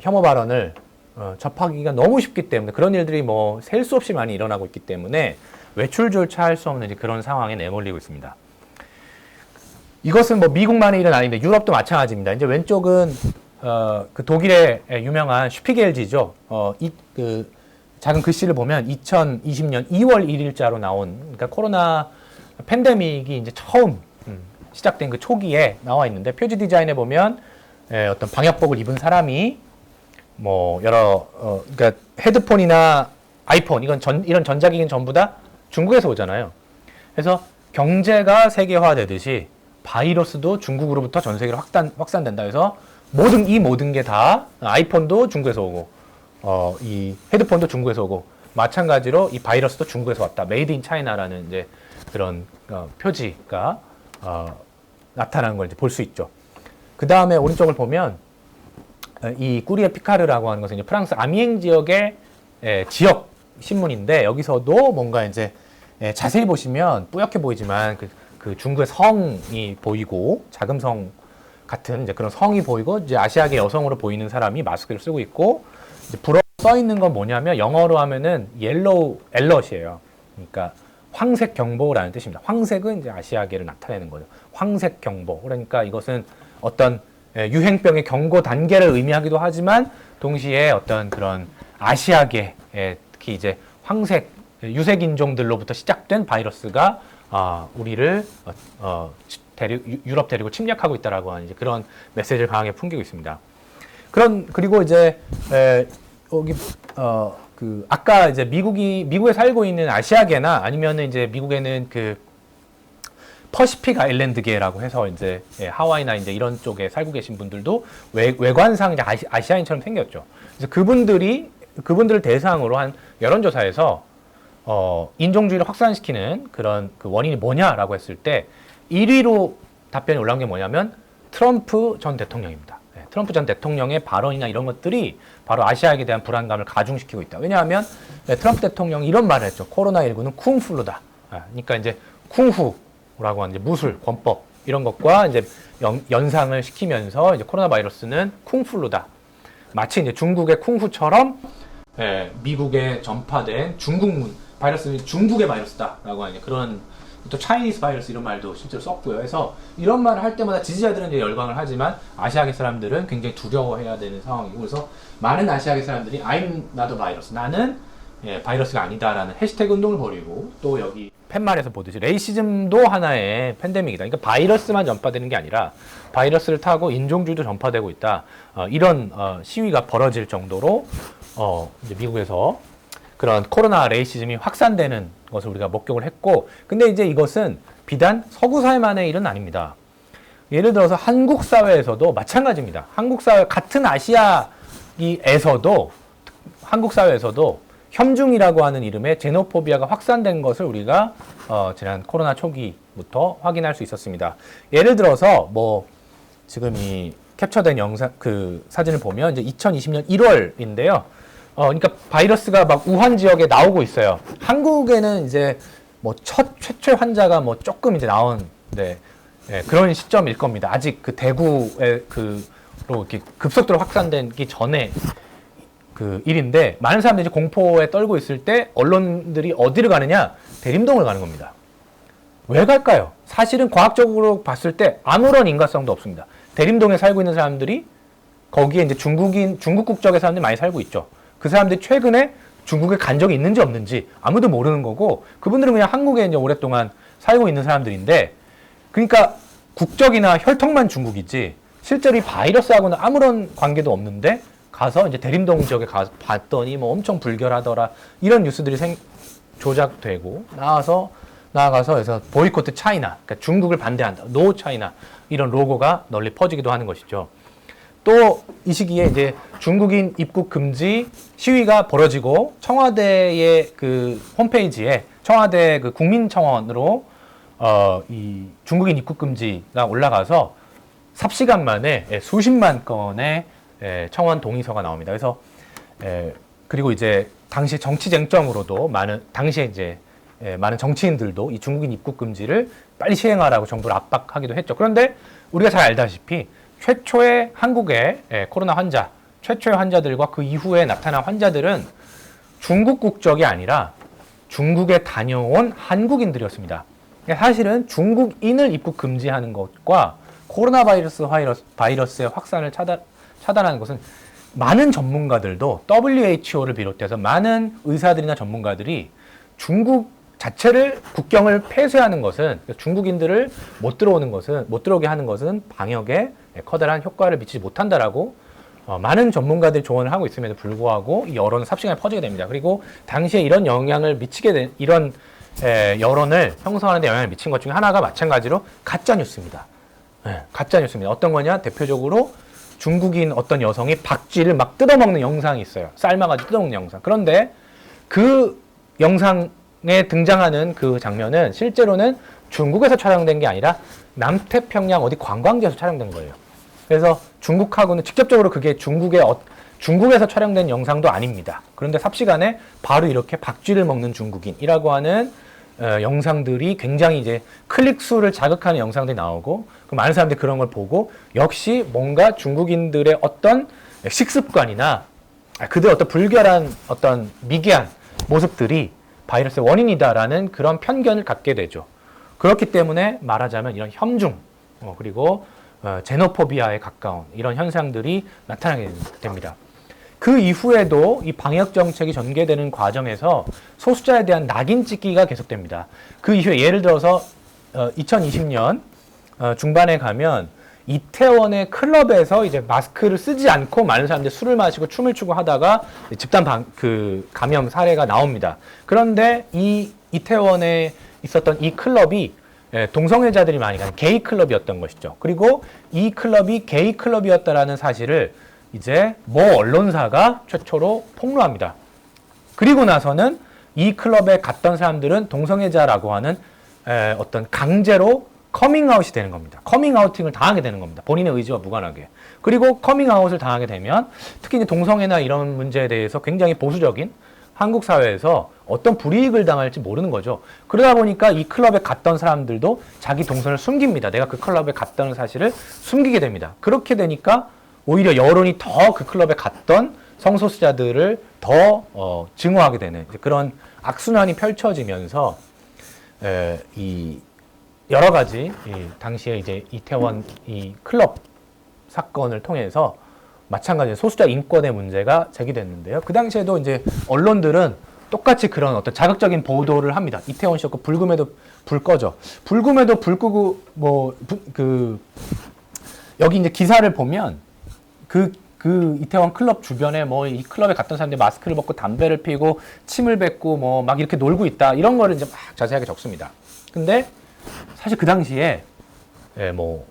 혐오 발언을 접하기가 너무 쉽기 때문에 그런 일들이 뭐 셀 수 없이 많이 일어나고 있기 때문에 외출조차 할 수 없는 그런 상황에 내몰리고 있습니다. 이것은 뭐 미국만의 일은 아닌데 유럽도 마찬가지입니다. 이제 왼쪽은 그 독일의 유명한 슈피겔지죠. 그 작은 글씨를 보면 2020년 2월 1일자로 나온 그러니까 코로나 팬데믹이 이제 처음 시작된 그 초기에 나와 있는데 표지 디자인에 보면 어떤 방역복을 입은 사람이 뭐 그러니까 헤드폰이나 아이폰 이런 전자기기는 전부 다 중국에서 오잖아요. 그래서 경제가 세계화되듯이 바이러스도 중국으로부터 전 세계로 확산된다. 해서 모든 게 다 아이폰도 중국에서 오고 이 헤드폰도 중국에서 오고 마찬가지로 이 바이러스도 중국에서 왔다. 메이드 인 차이나라는 이제 그런 표지가 나타나는 걸 이제 볼 수 있죠. 그 다음에 오른쪽을 보면 이 꾸리에 피카르라고 하는 것은 이제 프랑스 아미엥 지역의 지역 신문인데 여기서도 뭔가 이제 자세히 보시면 뿌옇게 보이지만 그 중국의 성이 보이고 자금성 같은 이제 그런 성이 보이고 이제 아시아계 여성으로 보이는 사람이 마스크를 쓰고 있고 이제 불어 써 있는 건 뭐냐면 영어로 하면은 옐로우 엘럿이에요. 그러니까 황색 경보라는 뜻입니다. 황색은 이제 아시아계를 나타내는 거죠. 황색 경보. 그러니까 이것은 어떤 유행병의 경고 단계를 의미하기도 하지만 동시에 어떤 그런 아시아계 특히 이제 황색 유색 인종들로부터 시작된 바이러스가 우리를 유럽 대륙을 침략하고 있다라고 하는 이제 그런 메시지를 강하게 풍기고 있습니다. 그리고 이제 여기 아까 이제 미국에 살고 있는 아시아계나 아니면은 이제 미국에는 그 퍼시픽 아일랜드계라고 해서 이제 하와이나 이제 이런 쪽에 살고 계신 분들도 외관상 이제 아시아인처럼 생겼죠. 그래서 그분들을 대상으로 한 여론조사에서 인종주의를 확산시키는 그런 그 원인이 뭐냐라고 했을 때 1위로 답변이 올라온 게 뭐냐면 트럼프 전 대통령입니다. 트럼프 전 대통령의 발언이나 이런 것들이 바로 아시아에 대한 불안감을 가중시키고 있다. 왜냐하면 트럼프 대통령이 이런 말을 했죠. 코로나19는 쿵플루다. 그러니까 이제 쿵후라고 하는 이제 무술, 권법 이런 것과 이제 연상을 시키면서 이제 코로나 바이러스는 쿵플루다. 마치 이제 중국의 쿵후처럼 미국에 전파된 중국 바이러스는 중국의 바이러스다라고 하는 그런 또 차이니스 바이러스 이런 말도 실제로 썼고요. 그래서 이런 말을 할 때마다 지지자들은 이제 열광을 하지만 아시아계 사람들은 굉장히 두려워해야 되는 상황이고 그래서 많은 아시아계 사람들이 I'm not a virus. 나는 바이러스가 아니다라는 해시태그 운동을 벌이고 또 여기 팻말에서 보듯이 레이시즘도 하나의 팬데믹이다. 그러니까 바이러스만 전파되는 게 아니라 바이러스를 타고 인종주의도 전파되고 있다. 이런 시위가 벌어질 정도로 이제 미국에서 그런 코로나 레이시즘이 확산되는 것을 우리가 목격을 했고 근데 이제 이것은 비단 서구 사회만의 일은 아닙니다. 예를 들어서 한국 사회에서도 마찬가지입니다. 한국 사회 같은 아시아에서도 한국 사회에서도 혐중이라고 하는 이름의 제노포비아가 확산된 것을 우리가 지난 코로나 초기부터 확인할 수 있었습니다. 예를 들어서 뭐 지금 이 캡처된 영상 그 사진을 보면 이제 2020년 1월인데요. 그러니까 바이러스가 막 우한 지역에 나오고 있어요. 한국에는 이제 뭐 최초의 환자가 뭐 조금 이제 나온 그런 시점일 겁니다. 아직 그 대구에 그로 이렇게 급속도로 확산되기 전에 그 일인데 많은 사람들이 이제 공포에 떨고 있을 때 언론들이 어디를 가느냐? 대림동을 가는 겁니다. 왜 갈까요? 사실은 과학적으로 봤을 때 아무런 인과성도 없습니다. 대림동에 살고 있는 사람들이 거기에 이제 중국 국적의 사람들이 많이 살고 있죠. 그 사람들이 최근에 중국에 간 적이 있는지 없는지 아무도 모르는 거고 그분들은 그냥 한국에 이제 오랫동안 살고 있는 사람들인데 그러니까 국적이나 혈통만 중국이지 실제로 이 바이러스하고는 아무런 관계도 없는데 가서 이제 대림동 지역에 가서 봤더니 뭐 엄청 불결하더라 이런 뉴스들이 조작되고 나아가서 그래서 보이콧 차이나 그러니까 중국을 반대한다 노 차이나 이런 로고가 널리 퍼지기도 하는 것이죠. 또 이 시기에 이제 중국인 입국 금지 시위가 벌어지고 청와대의 그 홈페이지에 청와대 그 국민청원으로 이 중국인 입국 금지가 올라가서 삽시간 만에 수십만 건의 청원 동의서가 나옵니다. 그래서 그리고 이제 당시 정치 쟁점으로도 당시에 이제 많은 정치인들도 이 중국인 입국 금지를 빨리 시행하라고 정부를 압박하기도 했죠. 그런데 우리가 잘 알다시피 최초의 한국의 코로나 환자, 최초의 환자들과 그 이후에 나타난 환자들은 중국 국적이 아니라 중국에 다녀온 한국인들이었습니다. 사실은 중국인을 입국 금지하는 것과 코로나 바이러스의 확산을 차단하는 것은 많은 전문가들도 WHO를 비롯해서 많은 의사들이나 전문가들이 중국 자체를 국경을 폐쇄하는 것은 중국인들을 못 들어오게 하는 것은 방역에 커다란 효과를 미치지 못한다라고 많은 전문가들이 조언을 하고 있음에도 불구하고 이 여론은 삽시간에 퍼지게 됩니다. 그리고 당시에 이런 영향을 미치게 된 이런 여론을 형성하는 데 영향을 미친 것 중에 하나가 마찬가지로 가짜 뉴스입니다. 가짜 뉴스입니다. 어떤 거냐? 대표적으로 중국인 어떤 여성이 박쥐를 막 뜯어먹는 영상이 있어요. 삶아가지고 뜯어먹는 영상. 그런데 그 영상에 등장하는 그 장면은 실제로는 중국에서 촬영된 게 아니라 남태평양 어디 관광지에서 촬영된 거예요. 그래서 중국하고는 직접적으로 그게 중국에서 촬영된 영상도 아닙니다. 그런데 삽시간에 바로 이렇게 박쥐를 먹는 중국인이라고 하는 영상들이 굉장히 이제 클릭 수를 자극하는 영상들이 나오고 그 많은 사람들이 그런 걸 보고 역시 뭔가 중국인들의 어떤 식습관이나 그들의 어떤 불결한 어떤 미개한 모습들이 바이러스의 원인이다라는 그런 편견을 갖게 되죠. 그렇기 때문에 말하자면 이런 혐중 그리고 제노포비아에 가까운 이런 현상들이 나타나게 됩니다. 그 이후에도 이 방역 정책이 전개되는 과정에서 소수자에 대한 낙인 찍기가 계속됩니다. 그 이후에 예를 들어서 2020년 중반에 가면 이태원의 클럽에서 이제 마스크를 쓰지 않고 많은 사람들이 술을 마시고 춤을 추고 하다가 집단 감염 사례가 나옵니다. 그런데 이 이태원에 있었던 이 클럽이 동성애자들이 많이 가는 게이 클럽이었던 것이죠. 그리고 이 클럽이 게이 클럽이었다라는 사실을 이제 모 언론사가 최초로 폭로합니다. 그리고 나서는 이 클럽에 갔던 사람들은 동성애자라고 하는 어떤 강제로 커밍아웃이 되는 겁니다. 커밍아우팅을 당하게 되는 겁니다. 본인의 의지와 무관하게. 그리고 커밍아웃을 당하게 되면 특히 이제 동성애나 이런 문제에 대해서 굉장히 보수적인 한국 사회에서 어떤 불이익을 당할지 모르는 거죠. 그러다 보니까 이 클럽에 갔던 사람들도 자기 동선을 숨깁니다. 내가 그 클럽에 갔다는 사실을 숨기게 됩니다. 그렇게 되니까 오히려 여론이 더 그 클럽에 갔던 성소수자들을 더 증오하게 되는 그런 악순환이 펼쳐지면서 이 여러 가지 당시에 이제 이태원 이 클럽 사건을 통해서 마찬가지로 소수자 인권의 문제가 제기됐는데요. 그 당시에도 이제 언론들은 똑같이 그런 어떤 자극적인 보도를 합니다. 이태원 씨였고 불금에도 불 꺼져. 불금에도 불 끄고 여기 이제 기사를 보면 그 이태원 클럽 주변에 뭐 이 클럽에 갔던 사람들이 마스크를 벗고 담배를 피고 침을 뱉고 뭐 막 이렇게 놀고 있다 이런 거를 이제 막 자세하게 적습니다. 근데 사실 그 당시에 뭐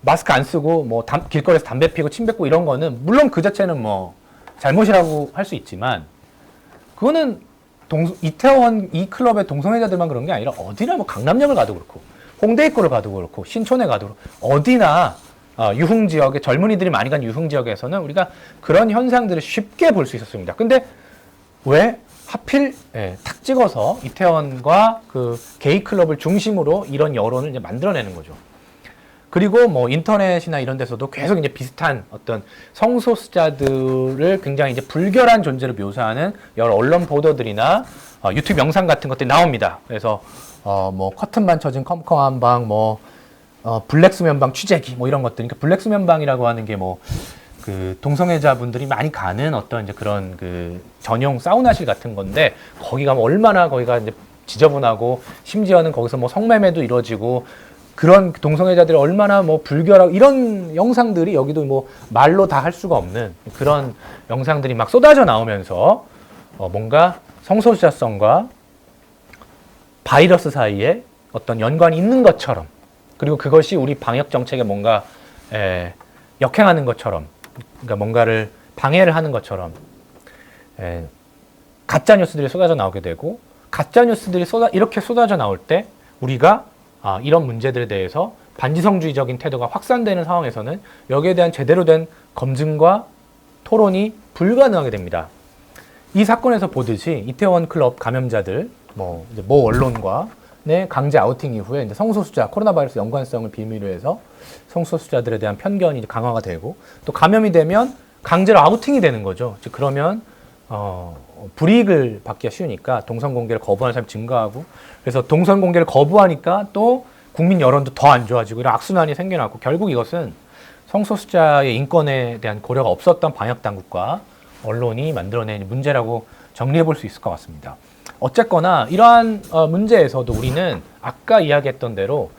마스크 안 쓰고 뭐 길거리에서 담배 피고 침 뱉고 이런 거는 물론 그 자체는 뭐 잘못이라고 할 수 있지만 그거는 이태원 이 클럽의 동성애자들만 그런 게 아니라 어디나 뭐 강남역을 가도 그렇고 홍대 입구를 가도 그렇고 신촌에 가도 그렇고 어디나 유흥 지역에 젊은이들이 많이 간 유흥 지역에서는 우리가 그런 현상들을 쉽게 볼 수 있었습니다. 근데 왜 하필 탁 찍어서 이태원과 그 게이 클럽을 중심으로 이런 여론을 이제 만들어내는 거죠. 그리고 뭐 인터넷이나 이런 데서도 계속 이제 비슷한 어떤 성소수자들을 굉장히 이제 불결한 존재로 묘사하는 여러 언론 보도들이나 유튜브 영상 같은 것들이 나옵니다. 그래서 뭐 커튼만 쳐진 컴컴한 방, 뭐 블랙 수면방 취재기, 뭐 이런 것들. 그러니까 블랙 수면방이라고 하는 게 뭐 그 동성애자분들이 많이 가는 어떤 이제 그런 그 전용 사우나실 같은 건데 거기 가면 얼마나 거기가 이제 지저분하고 심지어는 거기서 뭐 성매매도 이루어지고 그런 동성애자들이 얼마나 뭐 불결하고 이런 영상들이 여기도 뭐 말로 다 할 수가 없는 그런 영상들이 막 쏟아져 나오면서 뭔가 성소수자성과 바이러스 사이에 어떤 연관이 있는 것처럼 그리고 그것이 우리 방역 정책에 뭔가 역행하는 것처럼 그러니까 뭔가를 방해를 하는 것처럼 가짜 뉴스들이 쏟아져 나오게 되고 가짜 뉴스들이 이렇게 쏟아져 나올 때 우리가 이런 문제들에 대해서 반지성주의적인 태도가 확산되는 상황에서는 여기에 대한 제대로 된 검증과 토론이 불가능하게 됩니다. 이 사건에서 보듯이 이태원 클럽 감염자들, 뭐 언론과 강제 아우팅 이후에 이제 성소수자 코로나 바이러스 연관성을 빌미로 해서 성소수자들에 대한 편견이 이제 강화가 되고 또 감염이 되면 강제로 아우팅이 되는 거죠. 즉 그러면 불이익을 받기가 쉬우니까 동선 공개를 거부하는 사람이 증가하고 그래서 동선 공개를 거부하니까 또 국민 여론도 더 안 좋아지고 이런 악순환이 생겨나고 결국 이것은 성소수자의 인권에 대한 고려가 없었던 방역 당국과 언론이 만들어낸 문제라고 정리해 볼 수 있을 것 같습니다. 어쨌거나 이러한 문제에서도 우리는 아까 이야기했던 대로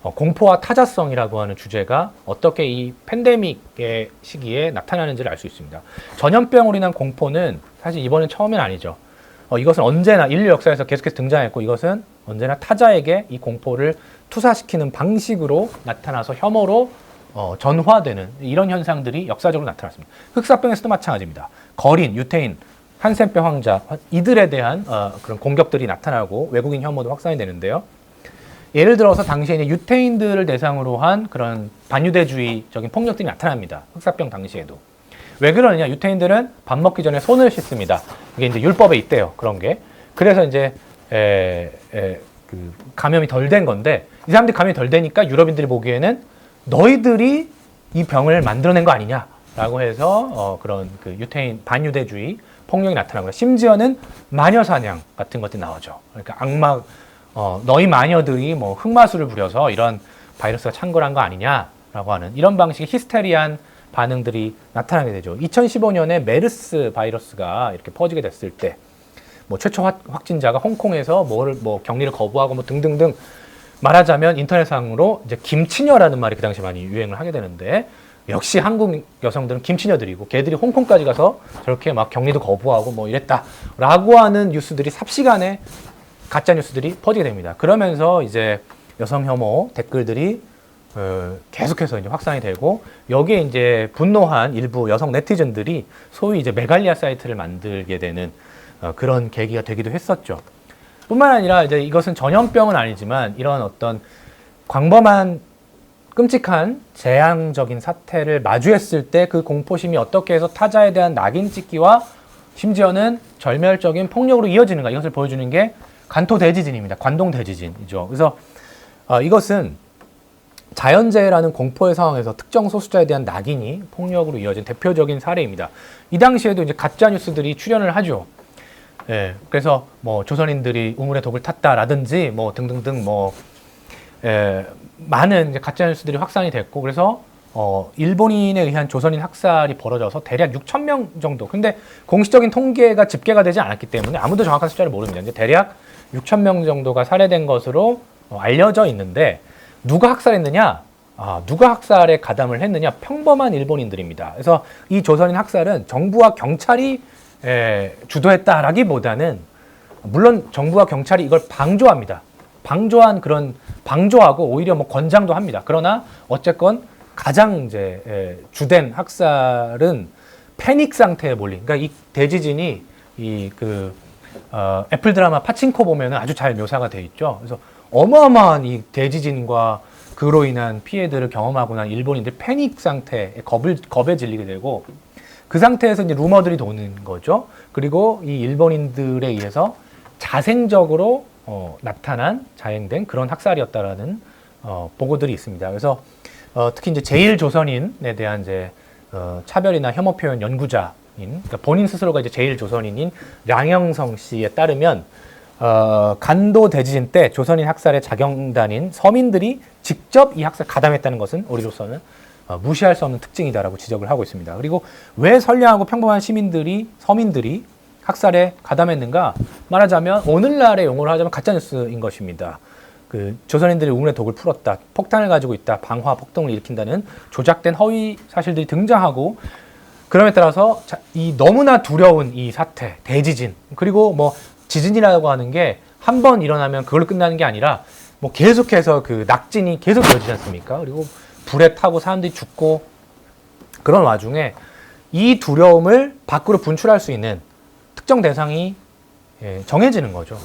공포와 타자성이라고 하는 주제가 어떻게 이 팬데믹의 시기에 나타나는지를 알 수 있습니다. 전염병으로 인한 공포는 사실 이번엔 처음은 아니죠. 이것은 언제나 인류 역사에서 계속해서 등장했고 이것은 언제나 타자에게 이 공포를 투사시키는 방식으로 나타나서 혐오로 전화되는 이런 현상들이 역사적으로 나타났습니다. 흑사병에서도 마찬가지입니다. 거린, 유태인, 한센병 환자 이들에 대한 그런 공격들이 나타나고 외국인 혐오도 확산이 되는데요. 예를 들어서 당시에 이제 유태인들을 대상으로 한 그런 반유대주의적인 폭력들이 나타납니다. 흑사병 당시에도. 왜 그러느냐? 유태인들은 밥 먹기 전에 손을 씻습니다. 이게 이제 율법에 있대요. 그런 게. 그래서 이제 그 감염이 덜 된 건데 이 사람들이 감염이 덜 되니까 유럽인들이 보기에는 너희들이 이 병을 만들어낸 거 아니냐라고 해서 그런 그 유태인 반유대주의 폭력이 나타나고요. 심지어는 마녀 사냥 같은 것들이 나오죠. 그러니까 악마 너희 마녀들이 뭐 흑마술을 부려서 이런 바이러스가 창궐한 거 아니냐라고 하는 이런 방식의 히스테리한 반응들이 나타나게 되죠. 2015년에 메르스 바이러스가 이렇게 퍼지게 됐을 때, 뭐 최초 확진자가 홍콩에서 뭐 격리를 거부하고 뭐 등등등 말하자면 인터넷상으로 이제 김치녀라는 말이 그 당시 많이 유행을 하게 되는데 역시 한국 여성들은 김치녀들이고 걔들이 홍콩까지 가서 저렇게 막 격리도 거부하고 뭐 이랬다라고 하는 뉴스들이 삽시간에 가짜 뉴스들이 퍼지게 됩니다. 그러면서 이제 여성 혐오 댓글들이 계속해서 이제 확산이 되고 여기에 이제 분노한 일부 여성 네티즌들이 소위 이제 메갈리아 사이트를 만들게 되는 그런 계기가 되기도 했었죠. 뿐만 아니라 이제 이것은 전염병은 아니지만 이런 어떤 광범한 끔찍한 재앙적인 사태를 마주했을 때 그 공포심이 어떻게 해서 타자에 대한 낙인 찍기와 심지어는 절멸적인 폭력으로 이어지는가 이것을 보여주는 게 간토 대지진입니다. 관동 대지진이죠. 그래서 이것은 자연재해라는 공포의 상황에서 특정 소수자에 대한 낙인이 폭력으로 이어진 대표적인 사례입니다. 이 당시에도 이제 가짜 뉴스들이 출현을 하죠. 예, 그래서 뭐 조선인들이 우물에 독을 탔다라든지 뭐 등등등 뭐 많은 이제 가짜 뉴스들이 확산이 됐고 그래서 일본인에 의한 조선인 학살이 벌어져서 대략 6,000명 정도. 근데 공식적인 통계가 집계가 되지 않았기 때문에 아무도 정확한 숫자를 모릅니다. 이제 대략 6,000명 정도가 살해된 것으로 알려져 있는데 누가 학살했느냐? 누가 학살에 가담을 했느냐? 평범한 일본인들입니다. 그래서 이 조선인 학살은 정부와 경찰이 주도했다라기보다는 물론 정부와 경찰이 이걸 방조합니다. 방조하고 오히려 뭐 권장도 합니다. 그러나 어쨌건 가장 이제 주된 학살은 패닉 상태에 몰린. 그러니까 이 대지진이 애플 드라마 파친코 보면 아주 잘 묘사가 돼 있죠. 그래서 어마어마한 이 대지진과 그로 인한 피해들을 경험하고 난 일본인들 패닉 상태에 겁에 질리게 되고 그 상태에서 이제 루머들이 도는 거죠. 그리고 이 일본인들에 의해서 자생적으로 나타난 자행된 그런 학살이었다라는 보고들이 있습니다. 그래서 특히 이제 제1조선인에 대한 이제 차별이나 혐오 표현 연구자인 그러니까 본인 스스로가 이제 제1조선인인 량영성 씨에 따르면 간도 대지진 때 조선인 학살의 자경단인 서민들이 직접 이 학살 가담했다는 것은 우리로서는 무시할 수 없는 특징이다라고 지적을 하고 있습니다. 그리고 왜 선량하고 평범한 서민들이 학살에 가담했는가 말하자면 오늘날의 용어로 하자면 가짜뉴스인 것입니다. 그 조선인들이 우물의 독을 풀었다, 폭탄을 가지고 있다, 방화, 폭동을 일으킨다는 조작된 허위 사실들이 등장하고 그럼에 따라서 이 너무나 두려운 이 사태, 대지진 그리고 뭐 지진이라고 하는 게 한 번 일어나면 그걸로 끝나는 게 아니라 뭐 계속해서 그 낙진이 계속 이어지지 않습니까? 그리고 불에 타고 사람들이 죽고 그런 와중에 이 두려움을 밖으로 분출할 수 있는 특정 대상이 정해지는 거죠.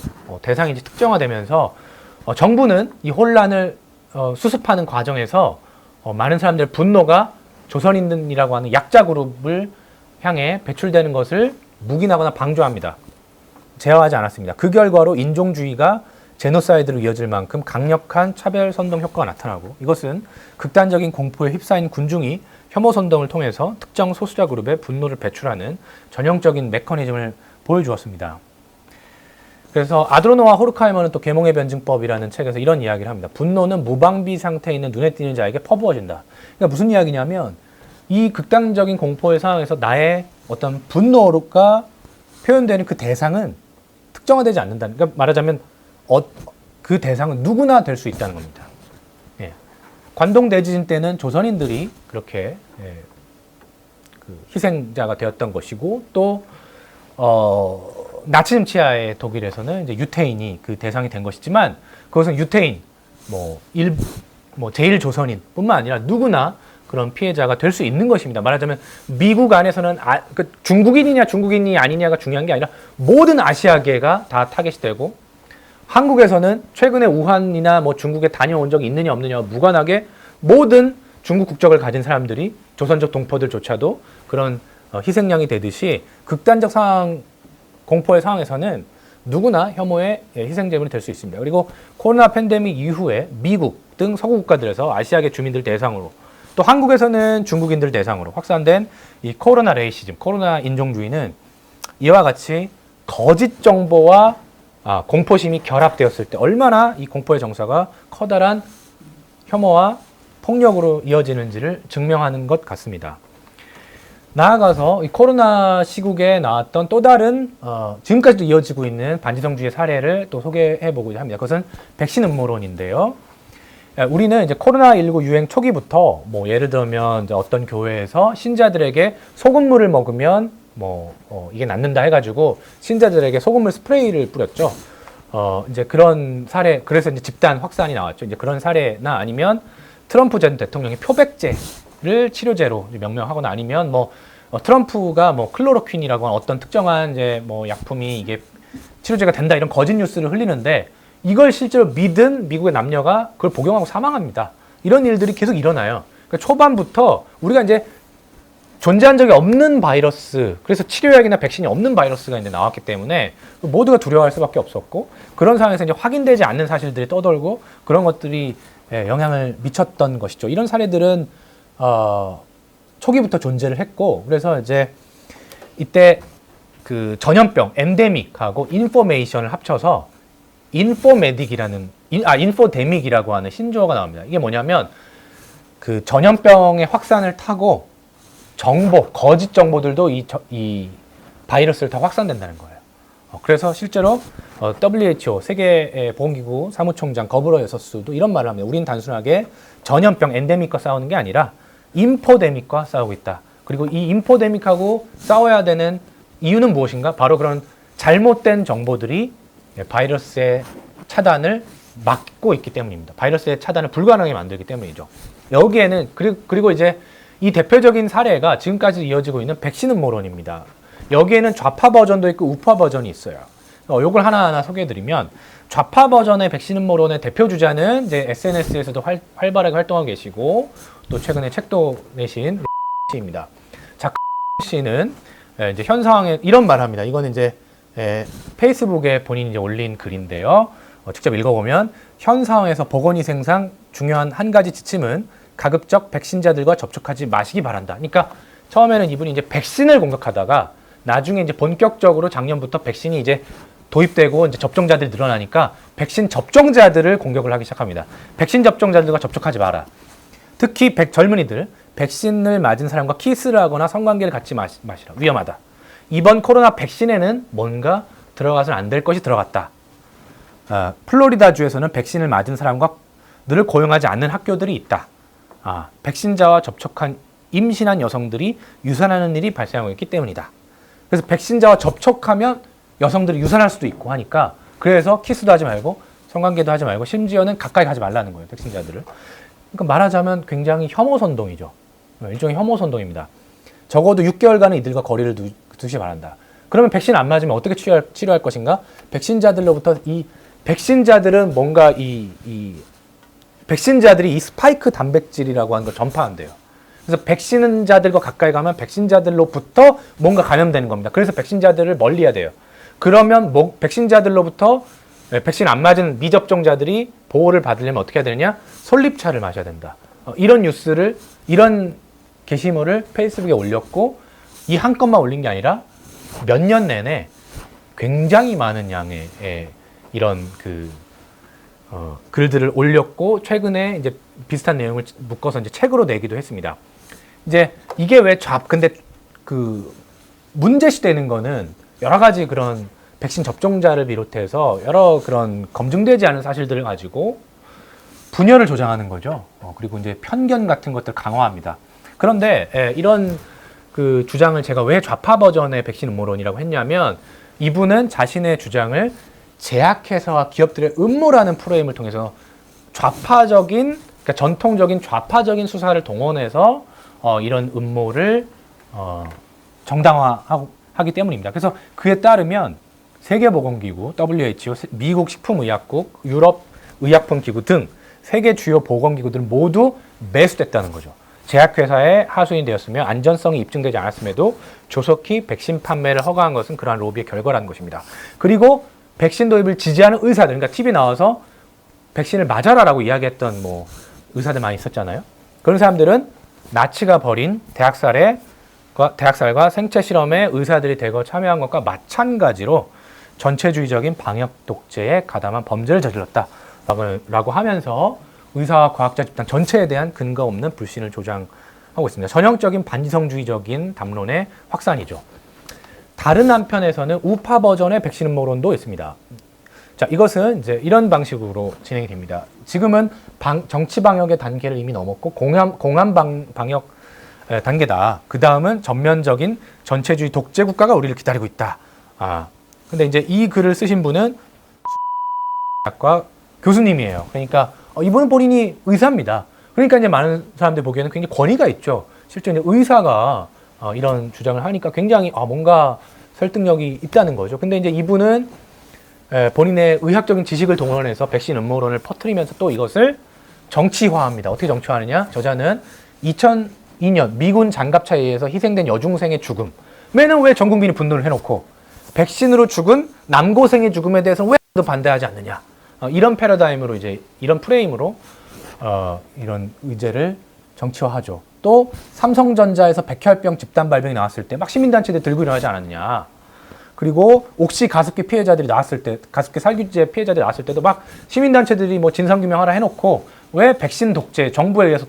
대상이 이제 특정화되면서 정부는 이 혼란을 수습하는 과정에서 많은 사람들의 분노가 조선인이라고 하는 약자 그룹을 향해 배출되는 것을 묵인하거나 방조합니다. 제어하지 않았습니다. 그 결과로 인종주의가 제노사이드로 이어질 만큼 강력한 차별 선동 효과가 나타나고 이것은 극단적인 공포에 휩싸인 군중이 혐오 선동을 통해서 특정 소수자 그룹의 분노를 배출하는 전형적인 메커니즘을 보여주었습니다. 그래서 아드로노와 호르카이머는 또 계몽의 변증법이라는 책에서 이런 이야기를 합니다. 분노는 무방비 상태에 있는 눈에 띄는 자에게 퍼부어진다. 그러니까 무슨 이야기냐면 이 극단적인 공포의 상황에서 나의 어떤 분노가 표현되는 그 대상은 특정화되지 않는다는, 그러니까 말하자면 그 대상은 누구나 될 수 있다는 겁니다. 예. 관동 대지진 때는 조선인들이 그렇게 그 희생자가 되었던 것이고 또 나치즘 치하의 독일에서는 이제 유태인이 그 대상이 된 것이지만 그것은 유태인, 제1조선인뿐만 아니라 누구나 그런 피해자가 될 수 있는 것입니다. 말하자면 미국 안에서는 중국인이 아니냐가 중요한 게 아니라 모든 아시아계가 다 타겟이 되고 한국에서는 최근에 우한이나 중국에 다녀온 적이 있느냐 없느냐와 무관하게 모든 중국 국적을 가진 사람들이 조선족 동포들조차도 그런 희생양이 되듯이 극단적 상황, 공포의 상황에서는 누구나 혐오의 희생제물이 될 수 있습니다. 그리고 코로나 팬데믹 이후에 미국 등 서구 국가들에서 아시아계 주민들 대상으로 또 한국에서는 중국인들 대상으로 확산된 이 코로나 레이시즘, 코로나 인종주의는 이와 같이 거짓 정보와 공포심이 결합되었을 때 얼마나 이 공포의 정서가 커다란 혐오와 폭력으로 이어지는지를 증명하는 것 같습니다. 나아가서 이 코로나 시국에 나왔던 또 다른 지금까지도 이어지고 있는 반지성주의 사례를 또 소개해 보고자 합니다. 그것은 백신 음모론인데요. 우리는 이제 코로나19 유행 초기부터 예를 들면 이제 어떤 교회에서 신자들에게 소금물을 먹으면 이게 낫는다 해가지고 신자들에게 소금물 스프레이를 뿌렸죠. 이제 그런 사례, 그래서 이제 집단 확산이 나왔죠. 이제 그런 사례나 아니면 트럼프 전 대통령이 표백제를 치료제로 명명하거나 아니면 트럼프가 클로로퀸이라고 하는 어떤 특정한 이제 약품이 이게 치료제가 된다 이런 거짓 뉴스를 흘리는데 이걸 실제로 믿은 미국의 남녀가 그걸 복용하고 사망합니다. 이런 일들이 계속 일어나요. 그러니까 초반부터 우리가 이제 존재한 적이 없는 바이러스, 그래서 치료약이나 백신이 없는 바이러스가 이제 나왔기 때문에 모두가 두려워할 수밖에 없었고 그런 상황에서 이제 확인되지 않는 사실들이 떠돌고 그런 것들이 영향을 미쳤던 것이죠. 이런 사례들은 초기부터 존재를 했고 그래서 이제 이때 그 전염병, 엔데믹하고 인포메이션을 합쳐서 인포데믹이라고 하는 신조어가 나옵니다. 이게 뭐냐면 그 전염병의 확산을 타고 거짓 정보들도 이 바이러스를 다 확산된다는 거예요. 그래서 실제로 WHO 세계보건기구 사무총장 거브러예서스도 이런 말을 합니다. 우리는 단순하게 전염병 엔데믹과 싸우는 게 아니라 인포데믹과 싸우고 있다. 그리고 이 인포데믹하고 싸워야 되는 이유는 무엇인가? 바로 그런 잘못된 정보들이 바이러스의 차단을 막고 있기 때문입니다. 바이러스의 차단을 불가능하게 만들기 때문이죠. 여기에는 그리고 이제 이 대표적인 사례가 지금까지 이어지고 있는 백신 음모론입니다. 여기에는 좌파 버전도 있고 우파 버전이 있어요. 요걸 하나하나 소개해드리면 좌파 버전의 백신 음모론의 대표 주자는 이제 SNS에서도 활발하게 활동하고 계시고 또 최근에 책도 내신 씨입니다. 자, 씨는 이제 현 상황에 이런 말을 합니다. 이거는 이제 페이스북에 본인이 이제 올린 글인데요. 직접 읽어보면 현 상황에서 보건위생상 중요한 한 가지 지침은 가급적 백신자들과 접촉하지 마시기 바란다. 그러니까 처음에는 이분이 이제 백신을 공격하다가 나중에 이제 본격적으로 작년부터 백신이 이제 도입되고 이제 접종자들이 늘어나니까 백신 접종자들을 공격을 하기 시작합니다. 백신 접종자들과 접촉하지 마라. 특히 젊은이들 백신을 맞은 사람과 키스를 하거나 성관계를 갖지 마시라. 위험하다. 이번 코로나 백신에는 뭔가 들어가서는 안 될 것이 들어갔다. 플로리다주에서는 백신을 맞은 사람과 늘 고용하지 않는 학교들이 있다. 백신자와 접촉한 임신한 여성들이 유산하는 일이 발생하고 있기 때문이다. 그래서 백신자와 접촉하면 여성들이 유산할 수도 있고 하니까 그래서 키스도 하지 말고 성관계도 하지 말고 심지어는 가까이 가지 말라는 거예요. 백신자들을. 그러니까 말하자면 굉장히 혐오 선동이죠. 일종의 혐오 선동입니다. 적어도 6개월간은 이들과 거리를 두시기 바란다. 그러면 백신 안 맞으면 어떻게 치료할 것인가? 백신자들로부터 이 백신자들은 뭔가 백신자들이 이 스파이크 단백질이라고 하는 걸 전파한대요. 그래서 백신자들과 가까이 가면 백신자들로부터 뭔가 감염되는 겁니다. 그래서 백신자들을 멀리해야 돼요. 그러면 백신자들로부터 백신 안 맞은 미접종자들이 보호를 받으려면 어떻게 해야 되느냐? 솔잎차를 마셔야 된다. 이런 게시물을 페이스북에 올렸고 이 한 건만 올린 게 아니라 몇 년 내내 굉장히 많은 양의 이런 글들을 올렸고 최근에 이제 비슷한 내용을 묶어서 이제 책으로 내기도 했습니다. 이제 이게 왜 근데 문제시되는 거는 여러 가지 그런 백신 접종자를 비롯해서 여러 그런 검증되지 않은 사실들을 가지고 분열을 조장하는 거죠. 그리고 이제 편견 같은 것들을 강화합니다. 그런데 이런 주장을 제가 왜 좌파 버전의 백신 음모론이라고 했냐면 이분은 자신의 주장을 제약회사와 기업들의 음모라는 프레임을 통해서 그러니까 전통적인 좌파적인 수사를 동원해서 이런 음모를 정당화하기 때문입니다. 그래서 그에 따르면 세계보건기구, WHO, 미국 식품의약국, 유럽 의약품기구 등 세계 주요 보건기구들은 모두 매수됐다는 거죠. 제약회사에 하수인이 되었으며 안전성이 입증되지 않았음에도 조속히 백신 판매를 허가한 것은 그러한 로비의 결과라는 것입니다. 그리고 백신 도입을 지지하는 의사들, 그러니까 TV 나와서 백신을 맞아라라고 이야기했던 의사들 많이 있었잖아요. 그런 사람들은 나치가 벌인 대학살과 생체 실험에 의사들이 대거 참여한 것과 마찬가지로 전체주의적인 방역 독재에 가담한 범죄를 저질렀다라고 하면서 의사와 과학자 집단 전체에 대한 근거 없는 불신을 조장하고 있습니다. 전형적인 반지성주의적인 담론의 확산이죠. 다른 한편에서는 우파 버전의 백신 음모론도 있습니다. 자, 이것은 이제 이런 방식으로 진행이 됩니다. 지금은 정치 방역의 단계를 이미 넘었고 공안 방역 단계다. 그 다음은 전면적인 전체주의 독재 국가가 우리를 기다리고 있다. 근데 이제 이 글을 쓰신 분은 학과 교수님이에요. 그러니까 이분은 본인이 의사입니다. 그러니까 이제 많은 사람들 보기에는 굉장히 권위가 있죠. 실제 이제 의사가 이런 주장을 하니까 굉장히 뭔가 설득력이 있다는 거죠. 근데 이제 이분은 본인의 의학적인 지식을 동원해서 백신 음모론을 퍼뜨리면서 또 이것을 정치화합니다. 어떻게 정치화하느냐? 저자는 2002년 미군 장갑차에 의해서 희생된 여중생의 죽음에는 왜 전 국민이 분노를 해놓고 백신으로 죽은 남고생의 죽음에 대해서 왜 반대하지 않느냐? 이런 패러다임으로 이런 프레임으로 이런 의제를 정치화하죠. 또 삼성전자에서 백혈병 집단 발병이 나왔을 때 막 시민단체들 들고 일어나지 않았느냐. 그리고 옥시 가습기 피해자들이 나왔을 때, 가습기 살균제 피해자들이 나왔을 때도 막 시민단체들이 진상규명하라 해놓고 왜 백신 독재, 정부에 의해서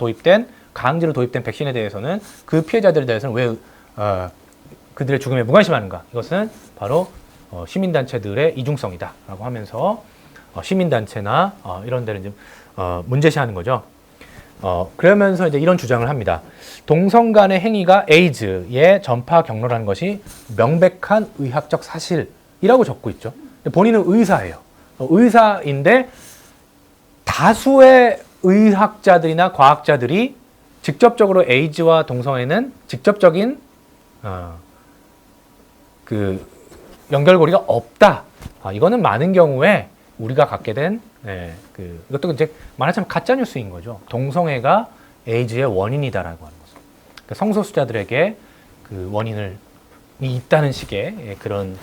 강제로 도입된 백신에 대해서는 그 피해자들에 대해서는 왜 그들의 죽음에 무관심하는가. 이것은 바로 시민단체들의 이중성이다라고 하면서 시민단체나 이런 데를 문제시하는 거죠. 그러면서 이제 이런 주장을 합니다. 동성 간의 행위가 에이즈의 전파 경로라는 것이 명백한 의학적 사실이라고 적고 있죠. 본인은 의사예요. 의사인데 다수의 의학자들이나 과학자들이 직접적으로 에이즈와 동성애는 직접적인 연결고리가 없다. 이거는 많은 경우에 우리가 갖게 된 이것도 이제 말하자면 가짜 뉴스인 거죠. 동성애가 에이즈의 원인이다라고 하는 거죠. 그러니까 성소수자들에게 그 원인을 있다는 식의 그런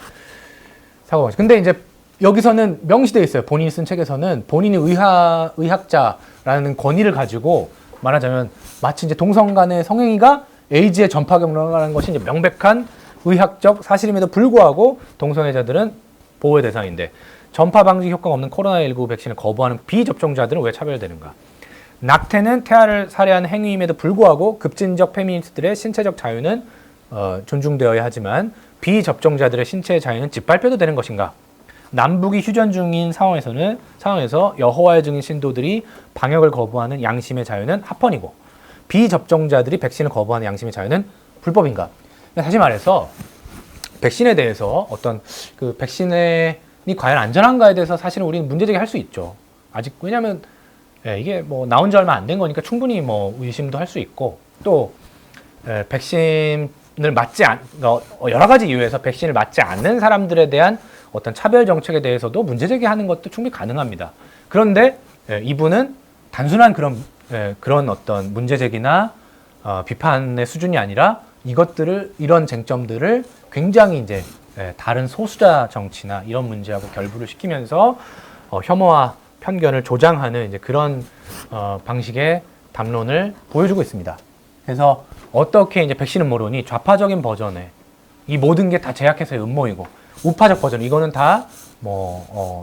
사고가. 근데 이제 여기서는 명시되어 있어요. 본인이 쓴 책에서는 본인이 의학자라는 권위를 가지고 말하자면 마치 이제 동성 간의 성행위가 에이즈의 전파 경로라는 것이 이제 명백한 의학적 사실임에도 불구하고 동성애자들은 보호의 대상인데 전파 방지 효과가 없는 코로나19 백신을 거부하는 비접종자들은 왜 차별되는가? 낙태는 태아를 살해하는 행위임에도 불구하고 급진적 페미니스트들의 신체적 자유는 존중되어야 하지만 비접종자들의 신체의 자유는 짓밟혀도 되는 것인가? 남북이 휴전 중인 상황에서 여호와의 증인 신도들이 방역을 거부하는 양심의 자유는 합헌이고 비접종자들이 백신을 거부하는 양심의 자유는 불법인가? 다시 말해서 백신에 대해서 어떤 그 백신이 과연 안전한가에 대해서 사실은 우리는 문제제기할 수 있죠. 아직 왜냐하면 이게 뭐 나온 지 얼마 안 된 거니까 충분히 뭐 의심도 할 수 있고 또 백신을 여러 가지 이유에서 백신을 맞지 않는 사람들에 대한 어떤 차별 정책에 대해서도 문제 제기하는 것도 충분히 가능합니다. 그런데 이분은 단순한 그런 어떤 문제 제기나 비판의 수준이 아니라 이런 쟁점들을 굉장히 이제 다른 소수자 정치나 이런 문제하고 결부를 시키면서 혐오와 편견을 조장하는 이제 그런 방식의 담론을 보여주고 있습니다. 그래서 어떻게 이제 백신 음모론이 좌파적인 버전에 이 모든 게 다 제약해서의 음모이고 우파적 버전 이거는 다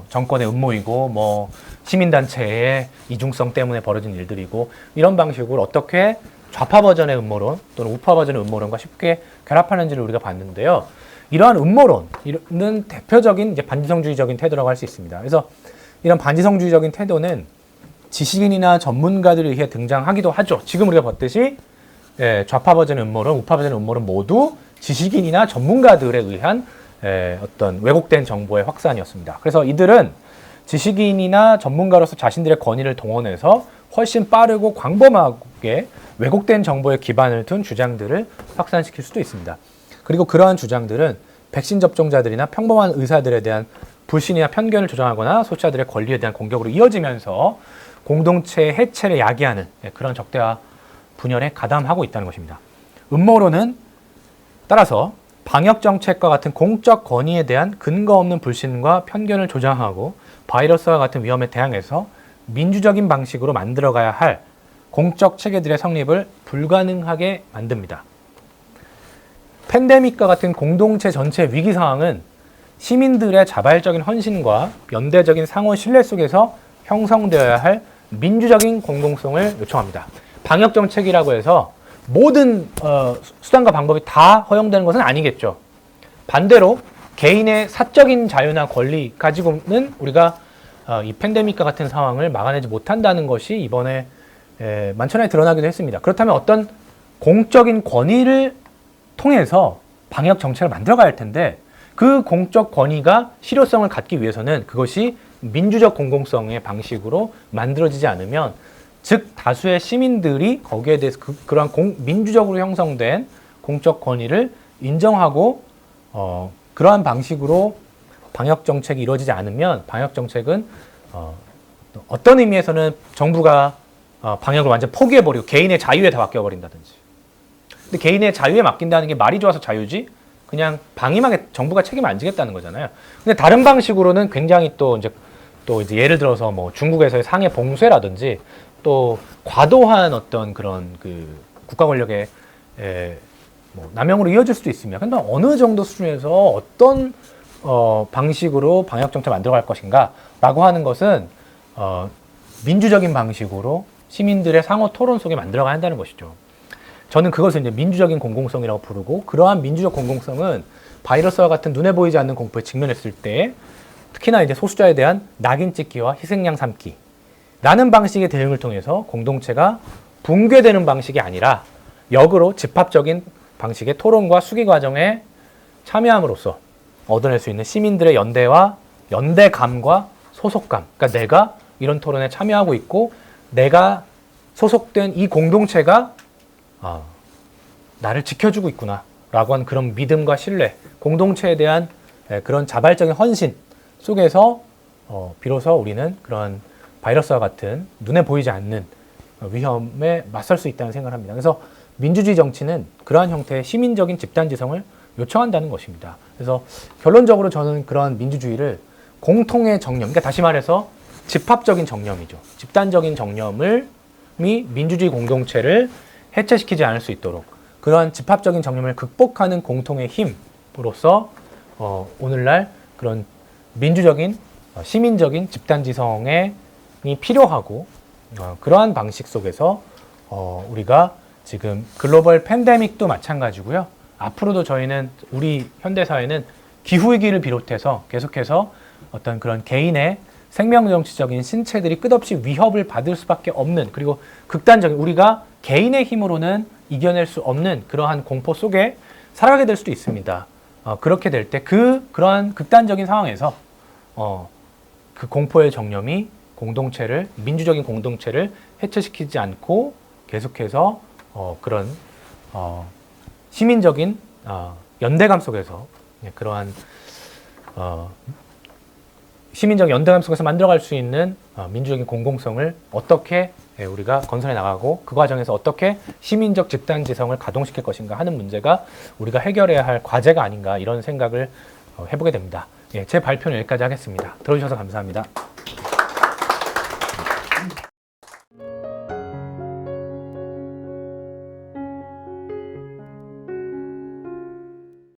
정권의 음모이고 시민단체의 이중성 때문에 벌어진 일들이고 이런 방식으로 어떻게 좌파 버전의 음모론 또는 우파 버전의 음모론과 쉽게 결합하는지를 우리가 봤는데요. 이러한 음모론은 대표적인 이제 반지성주의적인 태도라고 할 수 있습니다. 그래서 이런 반지성주의적인 태도는 지식인이나 전문가들에 의해 등장하기도 하죠. 지금 우리가 봤듯이 좌파 버전의 음모론, 우파 버전의 음모론 모두 지식인이나 전문가들에 의한 어떤 왜곡된 정보의 확산이었습니다. 그래서 이들은 지식인이나 전문가로서 자신들의 권위를 동원해서 훨씬 빠르고 광범하게 왜곡된 정보에 기반을 둔 주장들을 확산시킬 수도 있습니다. 그리고 그러한 주장들은 백신 접종자들이나 평범한 의사들에 대한 불신이나 편견을 조장하거나 소수자들의 권리에 대한 공격으로 이어지면서 공동체의 해체를 야기하는 그런 적대와 분열에 가담하고 있다는 것입니다. 음모론은 따라서 방역정책과 같은 공적 권위에 대한 근거 없는 불신과 편견을 조장하고 바이러스와 같은 위험에 대항해서 민주적인 방식으로 만들어가야 할 공적 체계들의 성립을 불가능하게 만듭니다. 팬데믹과 같은 공동체 전체 위기 상황은 시민들의 자발적인 헌신과 연대적인 상호 신뢰 속에서 형성되어야 할 민주적인 공동성을 요청합니다. 방역정책이라고 해서 모든 수단과 방법이 다 허용되는 것은 아니겠죠. 반대로 개인의 사적인 자유나 권리 가지고는 우리가 이 팬데믹과 같은 상황을 막아내지 못한다는 것이 이번에 만천하에 드러나기도 했습니다. 그렇다면 어떤 공적인 권위를 통해서 방역 정책을 만들어가야 할 텐데 그 공적 권위가 실효성을 갖기 위해서는 그것이 민주적 공공성의 방식으로 만들어지지 않으면 즉 다수의 시민들이 거기에 대해서 그러한 민주적으로 형성된 공적 권위를 인정하고 그러한 방식으로 방역 정책이 이루어지지 않으면 방역 정책은 어떤 의미에서는 정부가 방역을 완전 포기해버리고 개인의 자유에 다 맡겨버린다든지. 근데 개인의 자유에 맡긴다는 게 말이 좋아서 자유지? 그냥 방임하게 정부가 책임을 안 지겠다는 거잖아요. 근데 다른 방식으로는 굉장히 또 이제 예를 들어서 뭐 중국에서의 상해 봉쇄라든지 또 과도한 어떤 그런 그 국가 권력의 남용으로 이어질 수도 있습니다. 근데 어느 정도 수준에서 어떤 방식으로 방역 정책을 만들어갈 것인가라고 하는 것은 민주적인 방식으로 시민들의 상호 토론 속에 만들어가야 한다는 것이죠. 저는 그것을 이제 민주적인 공공성이라고 부르고 그러한 민주적 공공성은 바이러스와 같은 눈에 보이지 않는 공포에 직면했을 때 특히나 이제 소수자에 대한 낙인 찍기와 희생양 삼기 라는 방식의 대응을 통해서 공동체가 붕괴되는 방식이 아니라 역으로 집합적인 방식의 토론과 수기 과정에 참여함으로써 얻어낼 수 있는 시민들의 연대감과 소속감. 그러니까 내가 이런 토론에 참여하고 있고 내가 소속된 이 공동체가 나를 지켜주고 있구나 라고 하는 그런 믿음과 신뢰, 공동체에 대한 그런 자발적인 헌신 속에서 비로소 우리는 그런 바이러스와 같은 눈에 보이지 않는 위험에 맞설 수 있다는 생각을 합니다. 그래서 민주주의 정치는 그러한 형태의 시민적인 집단지성을 요청한다는 것입니다. 그래서 결론적으로 저는 그런 민주주의를 공통의 정념, 그러니까 다시 말해서 집합적인 정념이죠. 집단적인 정념이 민주주의 공동체를 해체시키지 않을 수 있도록 그러한 집합적인 정념을 극복하는 공통의 힘으로서 오늘날 그런 민주적인 시민적인 집단지성이 필요하고 그러한 방식 속에서 우리가 지금 글로벌 팬데믹도 마찬가지고요. 앞으로도 저희는 우리 현대사회는 기후위기를 비롯해서 계속해서 어떤 그런 개인의 생명정치적인 신체들이 끝없이 위협을 받을 수밖에 없는 그리고 극단적인 우리가 개인의 힘으로는 이겨낼 수 없는 그러한 공포 속에 살아가게 될 수도 있습니다. 그렇게 될 때 그러한 극단적인 상황에서 그 공포의 정념이 민주적인 공동체를 해체시키지 않고 계속해서 그런 시민적인 연대감 속에서 그러한 시민적 연대감 속에서 만들어갈 수 있는 민주적인 공공성을 어떻게 우리가 건설해 나가고 그 과정에서 어떻게 시민적 집단지성을 가동시킬 것인가 하는 문제가 우리가 해결해야 할 과제가 아닌가 이런 생각을 해보게 됩니다. 제 발표는 여기까지 하겠습니다. 들어주셔서 감사합니다.